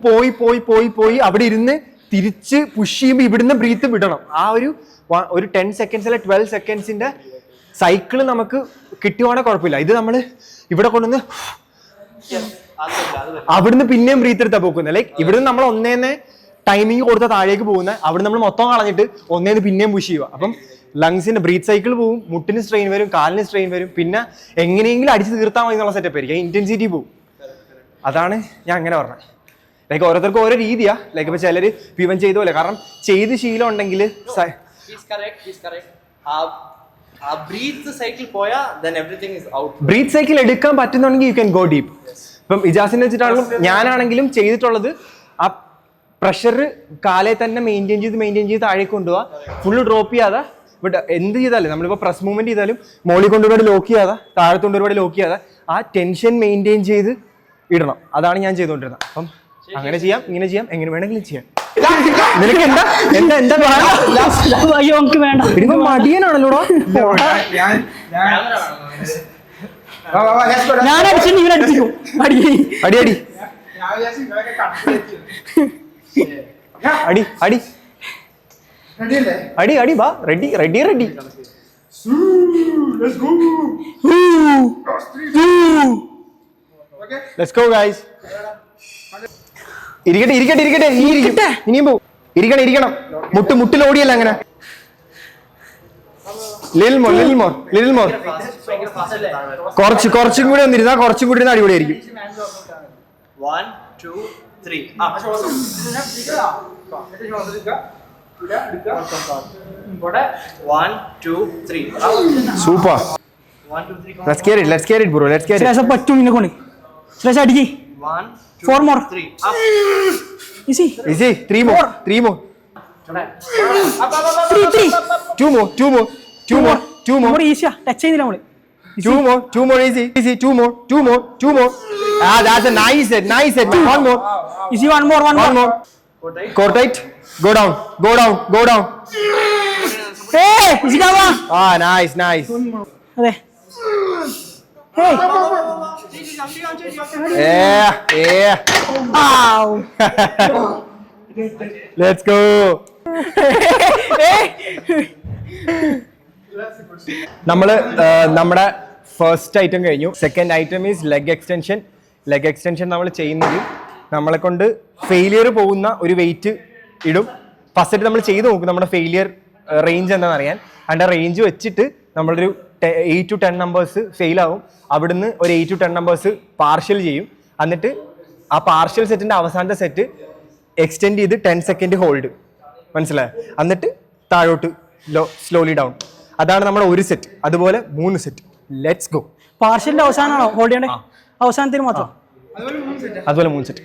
പോയി അവിടെ ഇരുന്ന് തിരിച്ച് പുഷ് ചെയ്യുമ്പോൾ ഇവിടുന്ന് ബ്രീത്ത് വിടണം. ആ ഒരു 10 സെക്കൻഡ്സ് അല്ലെ 12 സെക്കൻഡ്സിന്റെ സൈക്കിള് നമുക്ക് കിട്ടുവാണെങ്കിൽ കുഴപ്പമില്ല. ഇത് നമ്മള് ഇവിടെ കൊണ്ടുവന്ന് അവിടുന്ന് പിന്നെയും ബ്രീത്ത് എടുത്താ പോക്കുന്നത്. ലൈക്ക് ഇവിടുന്ന് നമ്മൾ ഒന്നേന്ന് ടൈമിങ് കൊടുത്ത താഴേക്ക് പോകുന്നത്, അവിടെ നമ്മൾ മൊത്തം കളഞ്ഞിട്ട് ഒന്നേന്ന് പിന്നെയും പുഷ് ചെയ്യുക. അപ്പം ലങ്സിന്റെ ബ്രീത്ത് സൈക്കിൾ പോവും, മുട്ടിന് സ്ട്രെയിൻ വരും, കാലിന് സ്ട്രെയിൻ വരും. പിന്നെ എങ്ങനെയെങ്കിലും അടിച്ച് തീർത്താൽ മതി എന്നുള്ള സെറ്റപ്പ് ആയിരിക്കും. ഇന്റൻസിറ്റി പോവും. അതാണ് ഞാൻ അങ്ങനെ പറഞ്ഞത്. ലൈക്ക് ഓരോരുത്തർക്കും ഓരോ രീതിയാ. ലൈക്ക് ഇപ്പൊ ചിലര് പിവൻ ചെയ്ത പോലെ, കാരണം ചെയ്ത് ശീലം ഉണ്ടെങ്കിൽ He's correct. Breathe cycle പോയാ then everything is out. Breath cycle എടുക്കാൻ പറ്റുന്നുണ്ടെങ്കിൽ യു ക്യാൻ ഗോ ഡീപ്പ്. ഇപ്പം ഇജാസിനെ വെച്ചിട്ടാണെങ്കിലും ഞാനാണെങ്കിലും ചെയ്തിട്ടുള്ളത് ആ പ്രഷർ കാലെ തന്നെ മെയിൻറ്റെയിൻ ചെയ്ത് താഴേക്ക് കൊണ്ടുപോവാ. ഫുള്ള് ഡ്രോപ്പ് ചെയ്യാതെ ബട്ട് എന്ത് ചെയ്താലും നമ്മളിപ്പോൾ പ്രസ് മൂവ്മെന്റ് ചെയ്താലും മോളിൽ കൊണ്ടുപോയി ലോക്ക് ചെയ്യാതെ താഴെ കൊണ്ടുപോയി ലോക്ക് ചെയ്യാതെ ആ ടെൻഷൻ മെയിൻറ്റെയിൻ ചെയ്ത് ഇടണം. അതാണ് ഞാൻ ചെയ്തുകൊണ്ടിരുന്നത്. അപ്പം അങ്ങനെ ചെയ്യാം, ഇങ്ങനെ ചെയ്യാം, എങ്ങനെ വേണമെങ്കിലും ചെയ്യാം. നിനക്ക് എന്താ അയ്യോ നമുക്ക് വേണ്ട. ഇപ്പൊ മടിയനാണല്ലോടോ. ഞാൻ അടിച്ചിട്ട് ഇവൻ അടിപ്പിക്കും. അടി വാ. റെഡി. Let's go guys. ഇരിക്കട്ടെ. ഇനിയും പോ. ഇരിക്കണം. മുട്ടിൽ ഓടിയല്ല അങ്ങനെ. Little more. കുറച്ചും കൂടി ഒന്നിരുന്നാ കുറച്ചും കൂടി അടിപൊളിയായിരിക്കും. 1, 2, 3. Super. Let's get it bro. പറ്റും നിന്നെ കൊണ്ട്. അടിക്ക്. 1, 2, 4 more. 3. Easy. 3 more. 3 3. 2 more. more easy. Touch ചെയ്യുന്നില്ല നമ്മള്. Two more, easy. Two more. Ah, that's a nice set. One more. Easy, one more. Core tight. Go down. Hey, easy come on. Ah, nice. അതെ. Hey. Yeah. Ow. Let's go. നമ്മുടെ first item കഴിഞ്ഞു. Second item is leg extension. നമ്മൾ ചെയ്യുന്നത് നമ്മളെ കൊണ്ട് failure പോകുന്ന ഒരു wait ഇടും. ഫസ്റ്റ് നമ്മൾ ചെയ്ത് നോക്കും നമ്മുടെ ഫെയിലിയർ റേഞ്ച് എന്താണെന്ന് അറിയാൻ. അതിൻ്റെ റേഞ്ച് വെച്ചിട്ട് നമ്മളൊരു 8 to 10 നമ്പേഴ്സ് ഫെയിൽ ആവും. അവിടുന്ന് ഒരു 8 to 10 നമ്പേഴ്സ് പാർഷ്യൽ ചെയ്യും. എന്നിട്ട് ആ പാർഷ്യൽ സെറ്റിൻ്റെ അവസാനത്തെ സെറ്റ് എക്സ്റ്റെൻഡ് ചെയ്ത് 10 സെക്കൻഡ് ഹോൾഡ്. മനസ്സിലായോ? എന്നിട്ട് താഴോട്ട് സ്ലോലി ഡൗൺ. അതാണ് നമ്മുടെ ഒരു സെറ്റ്. അതുപോലെ 3 സെറ്റ്. Let's go. പാർഷ്യലിന്റെ അവസാനമാണോ ഹോൾഡ് ചെയ്യണ്ടേ? അവസാനത്തിന് മാത്രം. അതുപോലെ 3 സെറ്റ്.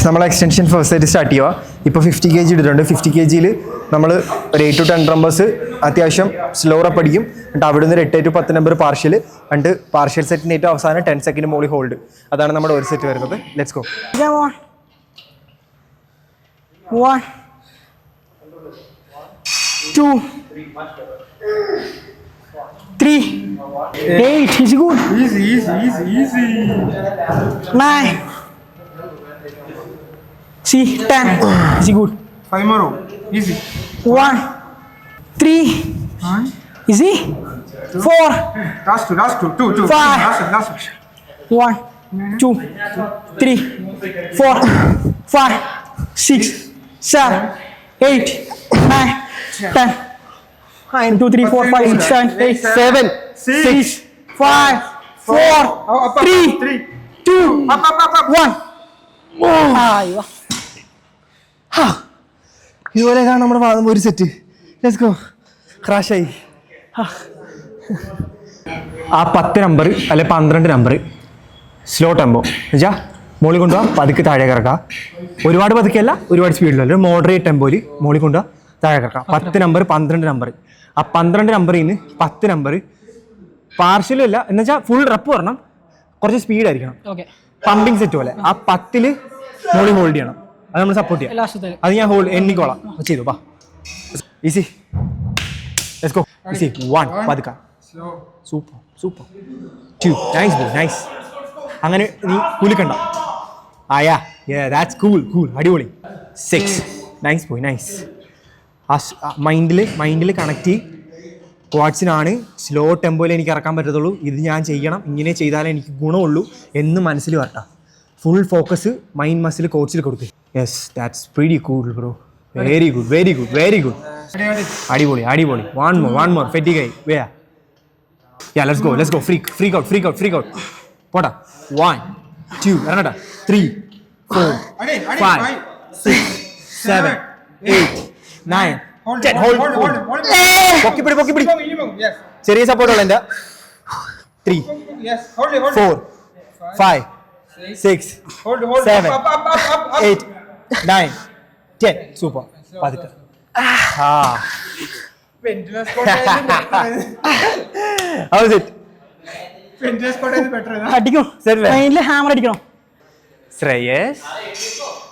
നമ്മൾ എക്സ്റ്റൻഷൻ ഫസ്റ്റ് ആയിട്ട് സ്റ്റാർട്ട് ചെയ്യുക. ഇപ്പോൾ 50 kg ഇട്ടിട്ടുണ്ട്. 50 kgയിൽ നമ്മൾ ഒരു 8 to 10 നമ്പേഴ്സ് അത്യാവശ്യം സ്ലോ റപ്പ് അടിക്കും. എന്നിട്ട് അവിടെ നിന്ന് 8 to 10 നമ്പർ പാർഷ്യൽ. എന്നിട്ട് പാർഷ്യൽ സെറ്റിന് ഏറ്റവും അവസാനം 10 സെക്കൻഡ് മോളി ഹോൾഡ്. അതാണ് നമ്മുടെ ഒരു സെറ്റ് വരുന്നത്. Let's go. 1 2 3 8 easy good. Easy. 9 see 10 easy good. 5 more. Easy. 1 3 easy 4 Last two. 5 Last. 1 2 3 4 5 6 7 8 9 10 1 2 3 4 5 6 7 8 7 6 5 4 3 2 1 അയ്യോ. ഇതുപോലെ നമ്മുടെ ഒരു സെറ്റ്. Let's go. ക്രാഷായി. ആ 10 നമ്പർ അല്ലെ 12 നമ്പർ സ്ലോ ടെമ്പോ എന്നുവെച്ചാൽ മോളിൽ കൊണ്ടുപോകാം. പതുക്കെ താഴെ കിടക്കുക. ഒരുപാട് പതുക്കെയല്ല, ഒരുപാട് സ്പീഡിലല്ല. ഒരു മോഡറേറ്റ് ടെമ്പോയിൽ മോളിൽ കൊണ്ടുപോകാം, താഴെ കിടക്കാം. 10 നമ്പർ 12 നമ്പർ. ആ 12 നമ്പറിൽ നിന്ന് 10 നമ്പർ പാർഷ്യലും അല്ല എന്നുവെച്ചാൽ ഫുൾ റപ്പ് വരണം. കുറച്ച് സ്പീഡായിരിക്കണം. പമ്പിങ് സെറ്റ് പോലെ. ആ 10 മോളിൽ ഹോൾഡ് ചെയ്യണം. അത് നമ്മൾ സപ്പോർട്ട് ചെയ്യാം. അത് ഞാൻ എണ്ണിക്കോളാം. ചെയ്തു വാ. ഈസി. Let's go. ഈസി. 1 പതുക്ക. Super 2 nice. അങ്ങനെ നീ കുലുക്കണ്ട. ആയാ ദാറ്റ്സ് കൂൾ അടിപൊളി. 6 നൈസ് ബോയ് നൈസ്. ആ മൈൻഡിൽ കണക്ട് ചെയ്യും. ക്വാഡ്സിനാണ് സ്ലോ ടെമ്പോയിൽ എനിക്ക് ഇറക്കാൻ പറ്റത്തുള്ളൂ. ഇത് ഞാൻ ചെയ്യണം, ഇങ്ങനെ ചെയ്താലേ എനിക്ക് ഗുണമുള്ളൂ എന്ന് മനസ്സിൽ വരട്ടാ. ഫുൾ ഫോക്കസ് മൈൻഡ് മസിൽ കോച്ചിൽ കൊടുക്കുക. Yes that's pretty cool bro. Very good. അടിപൊളി. വൺ മോർ ഫെറ്റിക് ആയി. Let's go. Freak out. പോടാ. 1 2 ഇറങ്ങട്ടാ. 3 4 5 6 7 8 9 10. ഹോൾഡ്. പൊക്കിപ്പിടി. Yes. ചെറിയ സപ്പോർട്ടുള്ള എൻ്റെ 3 Yes. Hold it. 4 5 6 Hold. 7 Up. 8 9 10. Super. പതുക്കെ. Pendulous How is it? better. അടിക്കും. മൈൻഡിൽ hammer അടിക്കണം. Shreyas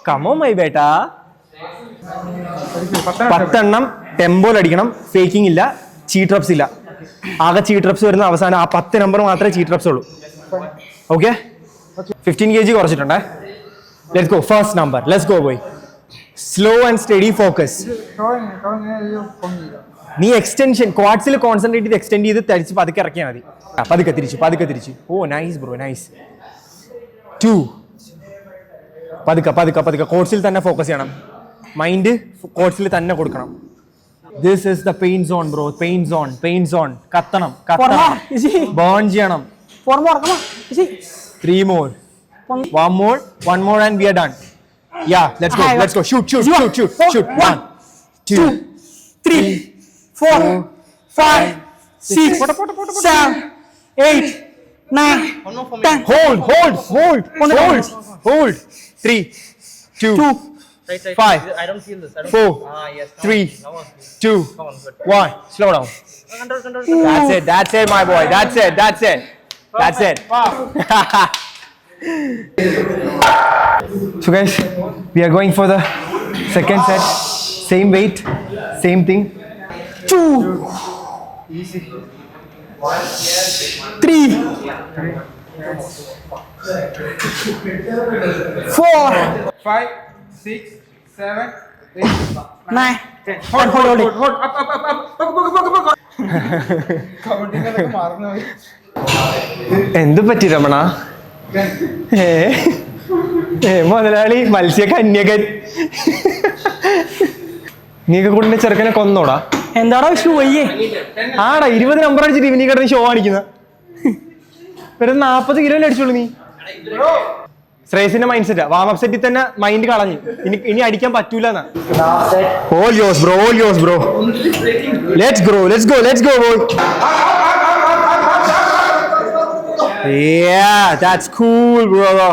come on my beta. 10 ടെമ്പോയിൽ അടിക്കണം. ഫേക്കിംഗ് ഇല്ല, ചീറ്റ് റപ്സ് ഇല്ല. ആകെ ചീറ്റ് റപ്സ് വരുന്ന അവസാനം ആ 10 നമ്പർ മാത്രമേ ചീറ്റ് റപ്സ് ഉള്ളൂ. ഓക്കെ. 15 kg കുറച്ചിട്ടുണ്ടേ. Let's go. First number. Let's go boy. Slow and steady focus. നീ എക്സ്റ്റൻഷൻ ക്വാഡ്സിൽ കോൺസെൻട്രേറ്റ് ചെയ്ത് എക്സ്റ്റെൻഡ് ചെയ്ത് തരിച്ച് പതുക്കെ ഇറക്കിയാൽ മതി. പതുക്കെ തിരിച്ച്. ഓ നൈസ് ബ്രോ നൈസ്. 2 പതുക്കെ കോഡ്സിൽ തന്നെ ഫോക്കസ് ചെയ്യണം. മൈൻഡ് കോഡ്സിൽ തന്നെ കൊടുക്കണം. This is the pain zone bro. Pain zone. കത്തണം. ബേൺ ചെയ്യണം. 4 more come on. 3 more. 1 more and we are done. Yeah, let's go. Shoot. 1 2 3 4 5 6 7 8 9 One more for me. 10. Hold. 3 2 Right. 5, I don't feel this. I don't 4, yes. 3, Now on. 2, Come on, good. 1. Slow down. Control. That's it, my boy. That's it. So guys, we are going for the second set. Same weight, same thing. 2, 3, 4, 5, 6, 7, 8, 9, 10. Hold. hold. Up. Counting ഒക്കെ മറന്നു പോയി. എന്ത് പറ്റി രമണ? മുതലാളി മത്സ്യ കന്യകൻ. നീയൊക്കെ കൂടെ ചെറുക്കനെ കൊന്നോടാ? എന്താടാ വിഷ്ണു വയ്യേ? ആടാ 20 നമ്പർ അടിച്ചിട്ട് ഇവനീ കിടന്ന് ഷോ കാണിക്കുന്ന. വെറും 40 കിലോയിൽ അടിച്ചോളൂ നീ. ശ്രേയസിന്റെ മൈൻഡ് സെറ്റാ. വാമപ്പ് സെറ്റിൽ തന്നെ മൈൻഡ് കളഞ്ഞു. ഇനി അടിക്കാൻ പറ്റൂല. All yours bro. Let's go boy. Yeah, that's cool, brother.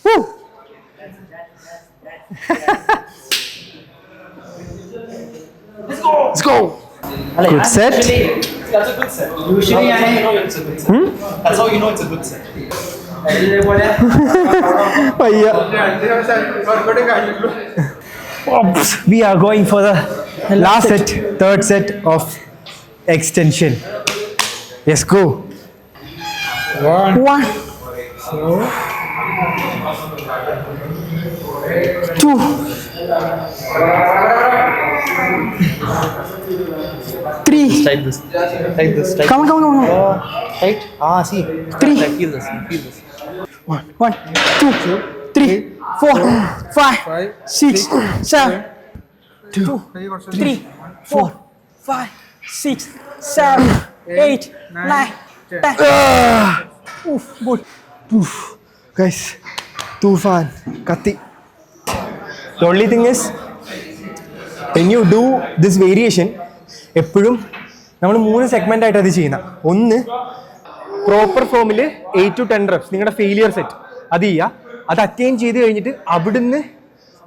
Woo. Let's go. Good set. That's a good set. Usually I know it's a good set. That's how you know it's a good set. Payya. We are going for the last set, third set of extension. Let's go. 1, 2, 3. Type this. Come on. Right? See. 3. Feel this. 1, 2, 3, 4, 5, 6, 7, 2, 3, 4, 5, 6, 7, 8, 9, 10. Oof, good. Guys, Tufan, Kati. The only thing is, when you do this variation, എപ്പോഴും നമ്മൾ 3 segment ആയിട്ട് അത് ചെയ്യുന്നത്. ഒന്ന് proper ഫോമിൽ 8 to 10 reps നിങ്ങളുടെ failure set അത് ചെയ്യുക. അത് അറ്റൈൻ ചെയ്ത് കഴിഞ്ഞിട്ട് അവിടുന്ന്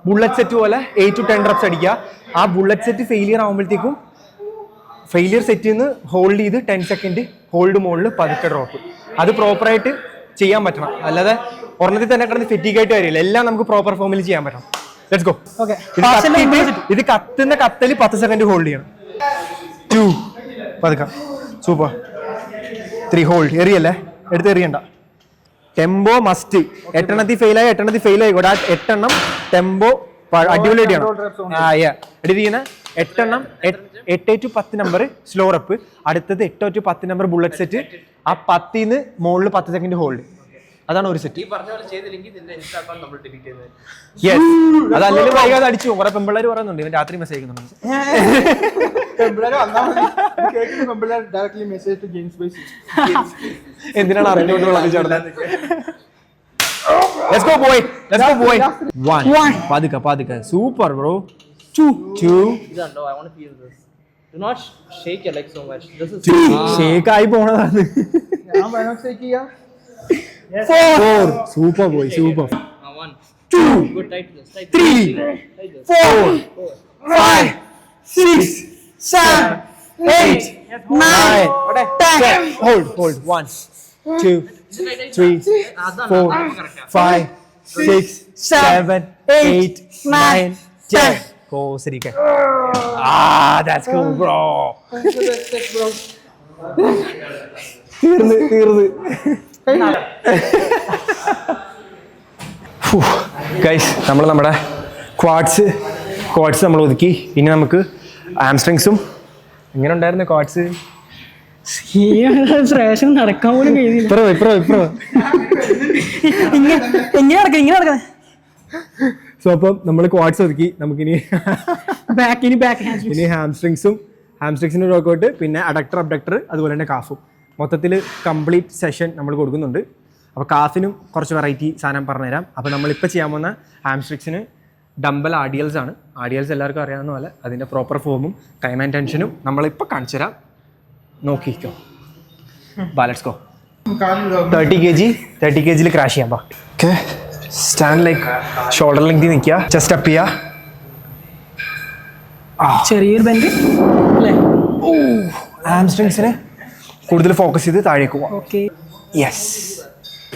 ബുള്ളറ്റ് സെറ്റ് പോലെ 8 to 10 reps അടിക്കുക. ആ ബുള്ളറ്റ് സെറ്റ് ഫെയിലിയർ ആകുമ്പോഴത്തേക്കും ഫെയിലിയർ സെറ്റിൽ നിന്ന് ഹോൾഡ് ചെയ്ത് 10 സെക്കൻഡ് ഹോൾഡ് മുകളിൽ പതുക്കെ ഡ്രോപ്പ്. അത് പ്രോപ്പറായിട്ട് ചെയ്യാൻ പറ്റണം. അല്ലാതെ ഒരെണ്ണത്തിൽ തന്നെ കിടന്ന് ഫെറ്റീക്കായിട്ട് കാര്യമില്ല. എല്ലാം നമുക്ക് പ്രോപ്പർ ഫോമിൽ ചെയ്യാൻ പറ്റണം. Let's go. Okay. ഇത് കത്തുന്ന കത്തൽ 10 സെക്കൻഡ് ഹോൾഡ് ചെയ്യണം. 2 പതുക്കാം. സൂപ്പർ. 3 ഹോൾഡ്. എറിയല്ലേ, എടുത്ത് എറിയണ്ട. Tempo must. 8 എണ്ണത്തിൽ ഫെയിലായി 8 എണ്ണത്തിൽ ഫെയിൽ ആയിക്കോട്ടെ. ആ 8 എണ്ണം ടെമ്പോ അടിപൊളിയായിട്ട് ചെയ്യണം. എടുത്ത് ചെയ്യുന്ന 8 എണ്ണം 8 to 10 നമ്പർ സ്ലോ റപ്പ്. അടുത്തത് 8 to 10 നമ്പർ ബുള്ളറ്റ് സെറ്റ്. ആ 10 നിന്ന് മുകളിൽ 10 സെക്കൻഡ് ഹോൾഡ്. അതാണ് ഒരു സെറ്റ്. യെസ്, അതല്ലെങ്കിൽ വൈകാതെ അടിച്ചു. കുറെ പെമ്പിള്ളേർ പറയുന്നുണ്ട് ഇവൻ രാത്രി മെസ്സേജ് അയക്കുന്നുണ്ട്. എന്തിനാണ് അറിഞ്ഞുകൊണ്ടുള്ളത് ചേർന്ന്? Let's go boy. 1. പതുക്കെ. Super bro. 2. No, I want to feel this. Do not shake your leg so much. This is 3. Shake ആയി പോണതാണ്. 4. Super boy. 1. 2. Good, tight this. 3. 4. 5. 6. 7. 8. 9. 10. Hold. 1, 2, 3, 4, 5, 6, 7, 8, 9, 10. Go, Sirike. That's cool, bro. തീർന്ന്. Guys, നമ്മൾ നമ്മുടെ quads നമ്മൾ ഒതുക്കി. ഇനി നമുക്ക് ആംസ്ട്രിങ്സും. എങ്ങനെ ഉണ്ടായിരുന്നു ക്വാഡ്സ്? ശ്രേഷം നടക്കാൻ പോലും കഴിയുന്നില്ല. ഇപ്പറോ. ഇങ്ങനെ നടക്കുന്നത്. സോ അപ്പം നമ്മൾ ക്വാഡ്സ് ഒതുക്കി. നമുക്കിനി ഇനി ഹാംസ്ട്രിങ്സിന് വർക്കൗട്ട്, പിന്നെ അഡക്ടർ അബ്ഡക്ടർ, അതുപോലെ തന്നെ കാഫും. മൊത്തത്തിൽ കംപ്ലീറ്റ് സെഷൻ നമ്മൾ കൊടുക്കുന്നുണ്ട്. അപ്പോൾ കാഫിനും കുറച്ച് വെറൈറ്റി സാധനം പറഞ്ഞുതരാം. അപ്പോൾ നമ്മളിപ്പോൾ ചെയ്യാൻ പോകുന്ന ഹാംസ്ട്രിങ്സിന് ഡംബൽ ആഡിയൽസ് ആണ്. ആഡിയൽസ് എല്ലാവർക്കും അറിയാവുന്ന പോലെ അതിൻ്റെ പ്രോപ്പർ ഫോമും ടൈം ആൻഡ് ടെൻഷനും നമ്മളിപ്പോൾ കാണിച്ചു തരാം. നോക്കിക്കോ. Let's go. 30 kg ക്രാഷ് ചെയ്യാം. Okay, stand like shoulder lengthy നിൽക്കുക, ചെസ്റ്റ് അപ്പ് ചെയ്യുക. ചെറിയൊരു ബെൻഡ് അല്ലേ? ഹാംസ്ട്രിങ്സിനെ കൂടുതൽ ഫോക്കസ് ചെയ്ത് താഴേക്ക് പോവാം. ഓക്കെ. Yes,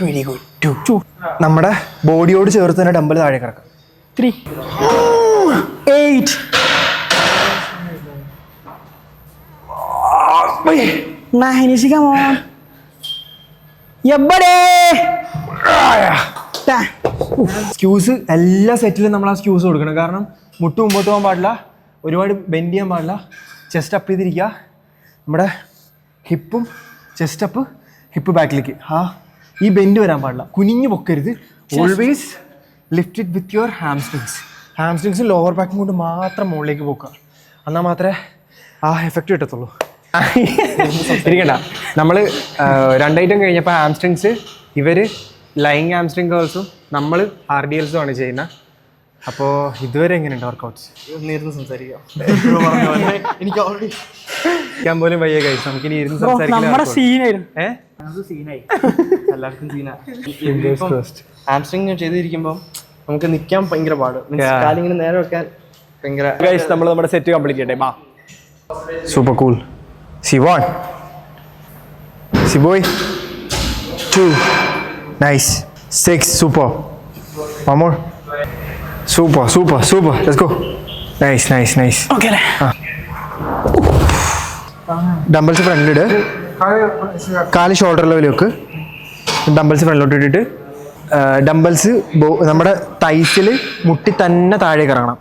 very good. 2 നമ്മുടെ ബോഡിയോട് ചേർത്ത് തന്നെ ഡംബൽ താഴേക്ക് ഇറക്കാം. 3 8 9 easy come on. Yeah buddy. Squeeze എല്ലാ സെറ്റിലും നമ്മൾ ആ സ്ക്യൂസ് കൊടുക്കണം. കാരണം മുട്ട് മുമ്പോട്ട് പോകാൻ പാടില്ല, ഒരുപാട് ബെൻഡ് ചെയ്യാൻ പാടില്ല. ചെസ്റ്റ് അപ്പ് ചെയ്തിരിക്കുക, നമ്മുടെ ഹിപ്പും ചെസ്റ്റ് അപ്പ്, ഹിപ്പ് ബാക്കിലേക്ക്. ഈ ബെൻഡ് വരാൻ പാടില്ല, കുനിഞ്ഞു പൊക്കരുത്. Always lift it with your hamstrings. Hamstrings lower ബാക്കും കൊണ്ട് മാത്രം മുകളിലേക്ക് പോക്കുക, എന്നാൽ മാത്രമേ ആ എഫക്റ്റ് കിട്ടത്തുള്ളൂ. ഇരിക്കണ്ട, നമ്മൾ 2 ഐറ്റം കഴിഞ്ഞപ്പോൾ ഹാംസ്ട്രിങ്സ് ഇവർ ലൈങ് ഹാംസ്ട്രിങ് കേൾസും നമ്മൾ RDLസും ആണ് ചെയ്യുന്നത്. അപ്പോൾ ഇതുവരെ എങ്ങനെയുണ്ട് വർക്കൗട്ട്സ്? നേരിട്ട് സംസാരിക്കാം. എനിക്ക് ഓൾറെഡി പോലും വയ്യ കഴിച്ചു. നമുക്കിനി ഇരുന്ന് നമ്മുടെ സീനായിരുന്നു. സീനായി, എല്ലാവർക്കും സീനാ. ഹാംസ്ട്രിങ് ചെയ്തിരിക്കുമ്പോൾ നമുക്ക് നിൽക്കാൻ ഭയങ്കര പാട്, കാലിങ്ങനെ നേരെ വെക്കാൻ ഭയങ്കര. നമ്മൾ നമ്മുടെ സെറ്റ് കംപ്ലീറ്റ് ചെയ്യട്ടെ. ബാ, super cool. C1, C-boy, 2, nice, 6, super, one more, super, let's go, nice. Okay. Dumbbells ഫ്രണ്ടിലിട്, കാല് ഷോൾഡർ ലെവൽ വെക്ക്. ഡംബിൾസ് ഫ്രണ്ടിലോട്ട് ഇട്ടിട്ട് ഡംബിൾസ് നമ്മുടെ തൈസിൽ മുട്ടി തന്നെ താഴേക്ക് ഇറങ്ങണം.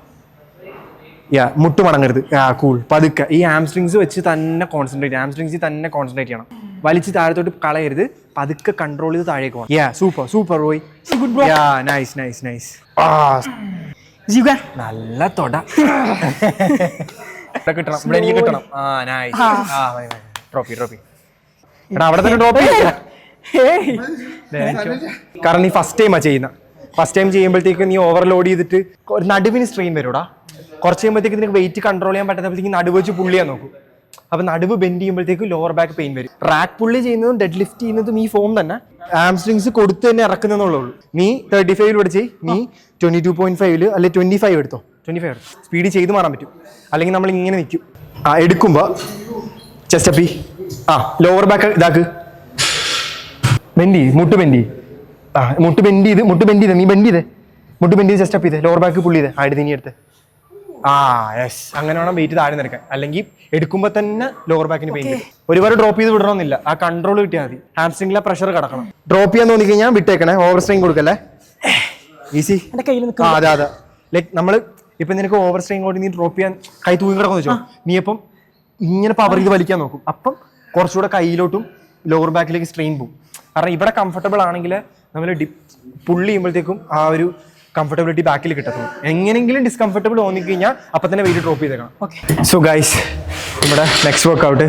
മുട്ട് മടങ്ങരുത്. കൂൾ, പതുക്കെ. ഈ ഹാംസ്ട്രിങ്സ് വെച്ച് തന്നെ കോൺസെൻട്രേറ്റ്, ഹാംസ്ട്രിങ്സിൽ തന്നെ കോൺസെൻട്രേറ്റ് ചെയ്യണം. വലിച്ച് താഴത്തോട്ട് കളയരുത്, പതുക്കെ കൺട്രോൾ ചെയ്ത് താഴേക്ക് പോകണം. സൂപ്പർ റോയ്. നൈസ്. നല്ല തൊട കിട്ടണം, ഇവിടെ എനിക്ക് കിട്ടണം. ട്രോഫി എടാ, അവിടെ തന്നെ ഡ്രോപ്പ് ചെയ്യ. കാരണം നീ ഫസ്റ്റ് ടൈമാ ചെയ്യുന്ന. ഫസ്റ്റ് ടൈം ചെയ്യുമ്പോഴത്തേക്ക് നീ ഓവർലോഡ് ചെയ്തിട്ട് ഒരു നടുവിന് സ്ട്രെയിൻ വരുടാ. കുറച്ച് ചെയ്യുമ്പോഴത്തേക്ക് നിനക്ക് വെയിറ്റ് കൺട്രോൾ ചെയ്യാൻ പറ്റാത്തപ്പോഴത്തേക്ക് നടുവ് വെച്ച് പുള്ളി ചെയ്യാൻ നോക്കും. അപ്പോൾ നടുവ് ബെൻഡ് ചെയ്യുമ്പോഴത്തേക്ക് ലോവർ ബാക്ക് പെയിൻ വരും. റാക്ക് പുള്ളി ചെയ്യുന്നതും ഡെഡ് ലിഫ്റ്റ് ചെയ്യുന്നതും ഈ ഫോം തന്നെ. ഹാംസ്ട്രിങ്സ് കൊടുത്ത് തന്നെ ഇറക്കുന്നതെന്നുള്ളൂ. നീ 35 പഠിച്ച് നീ 22.5 അല്ലെ 25 എടുത്തോ. 25 എടുത്തു സ്പീഡ് ചെയ്ത് മാറാൻ പറ്റും. അല്ലെങ്കിൽ നമ്മൾ ഇങ്ങനെ നിൽക്കും. എടുക്കുമ്പോൾ ചെസ്റ്റ് അപ്പി, ലോവർ ബാക്ക് ഇതാക്ക്, ബെൻഡ് ചെയ്ത് മുട്ട് ബെൻഡ് ചെയ്ത് നീ ബെൻഡ് ചെയ്തേ, മുട്ട് ബെൻഡ് ചെയ്ത് ചെസ്റ്റ് അപ്പ് ചെയ്തേ, ലോവർ ബാക്ക് പുള്ളി ചെയ്തേ, ആയിട്ട് നീ എടുത്ത്. യെസ്, അങ്ങനെ വേണം വെയിറ്റ് താഴെ നിൽക്കാൻ. അല്ലെങ്കിൽ എടുക്കുമ്പോൾ തന്നെ ലോവർ ബാക്കിന് പെയിൻ വരും. ഒരുപാട് ഡ്രോപ്പ് ചെയ്ത് വിടണമെന്നില്ല, ആ കൺട്രോൾ കിട്ടിയാൽ മതി. ഹാംസ്ട്രിംഗിലെ പ്രഷർ കിടക്കണം. ഡ്രോപ്പ് ചെയ്യാൻ തോന്നി കഴിഞ്ഞാൽ വിട്ടേക്കണേ, ഓവർ സ്ട്രെയിൻ കൊടുക്കല്ലേ. ഈസി. അതെ ലൈക്ക് നമ്മൾ ഇപ്പം നിനക്ക് ഓവർ സ്ട്രെയിൻ കൊണ്ട് നീ ഡ്രോപ്പ് ചെയ്യാൻ കൈ തൂങ്ങി കിടക്കുന്നു വെച്ചോ, നീ അപ്പം ഇങ്ങനെ പവർ ചെയ്ത് വലിക്കാൻ നോക്കും. അപ്പം കുറച്ചുകൂടെ കയ്യിലോട്ടും ലോവർ ബാക്കിലേക്ക് സ്ട്രെയിൻ പോകും. കാരണം ഇവിടെ കംഫർട്ടബിൾ ആണെങ്കിൽ നമ്മൾ പുള്ളി ചെയ്യുമ്പോഴത്തേക്കും ആ ഒരു കംഫർട്ടബിലിറ്റി ബാക്കിൽ കിട്ടത്തുള്ളൂ. എങ്ങനെയെങ്കിലും ഡിസ്കംഫർട്ടബിൾ തോന്നിക്കഴിഞ്ഞാൽ അപ്പം തന്നെ വെയിറ്റ് ഡ്രോപ്പ് ചെയ്തേക്കണം. സോ ഗൈസ്, നമ്മുടെ next workout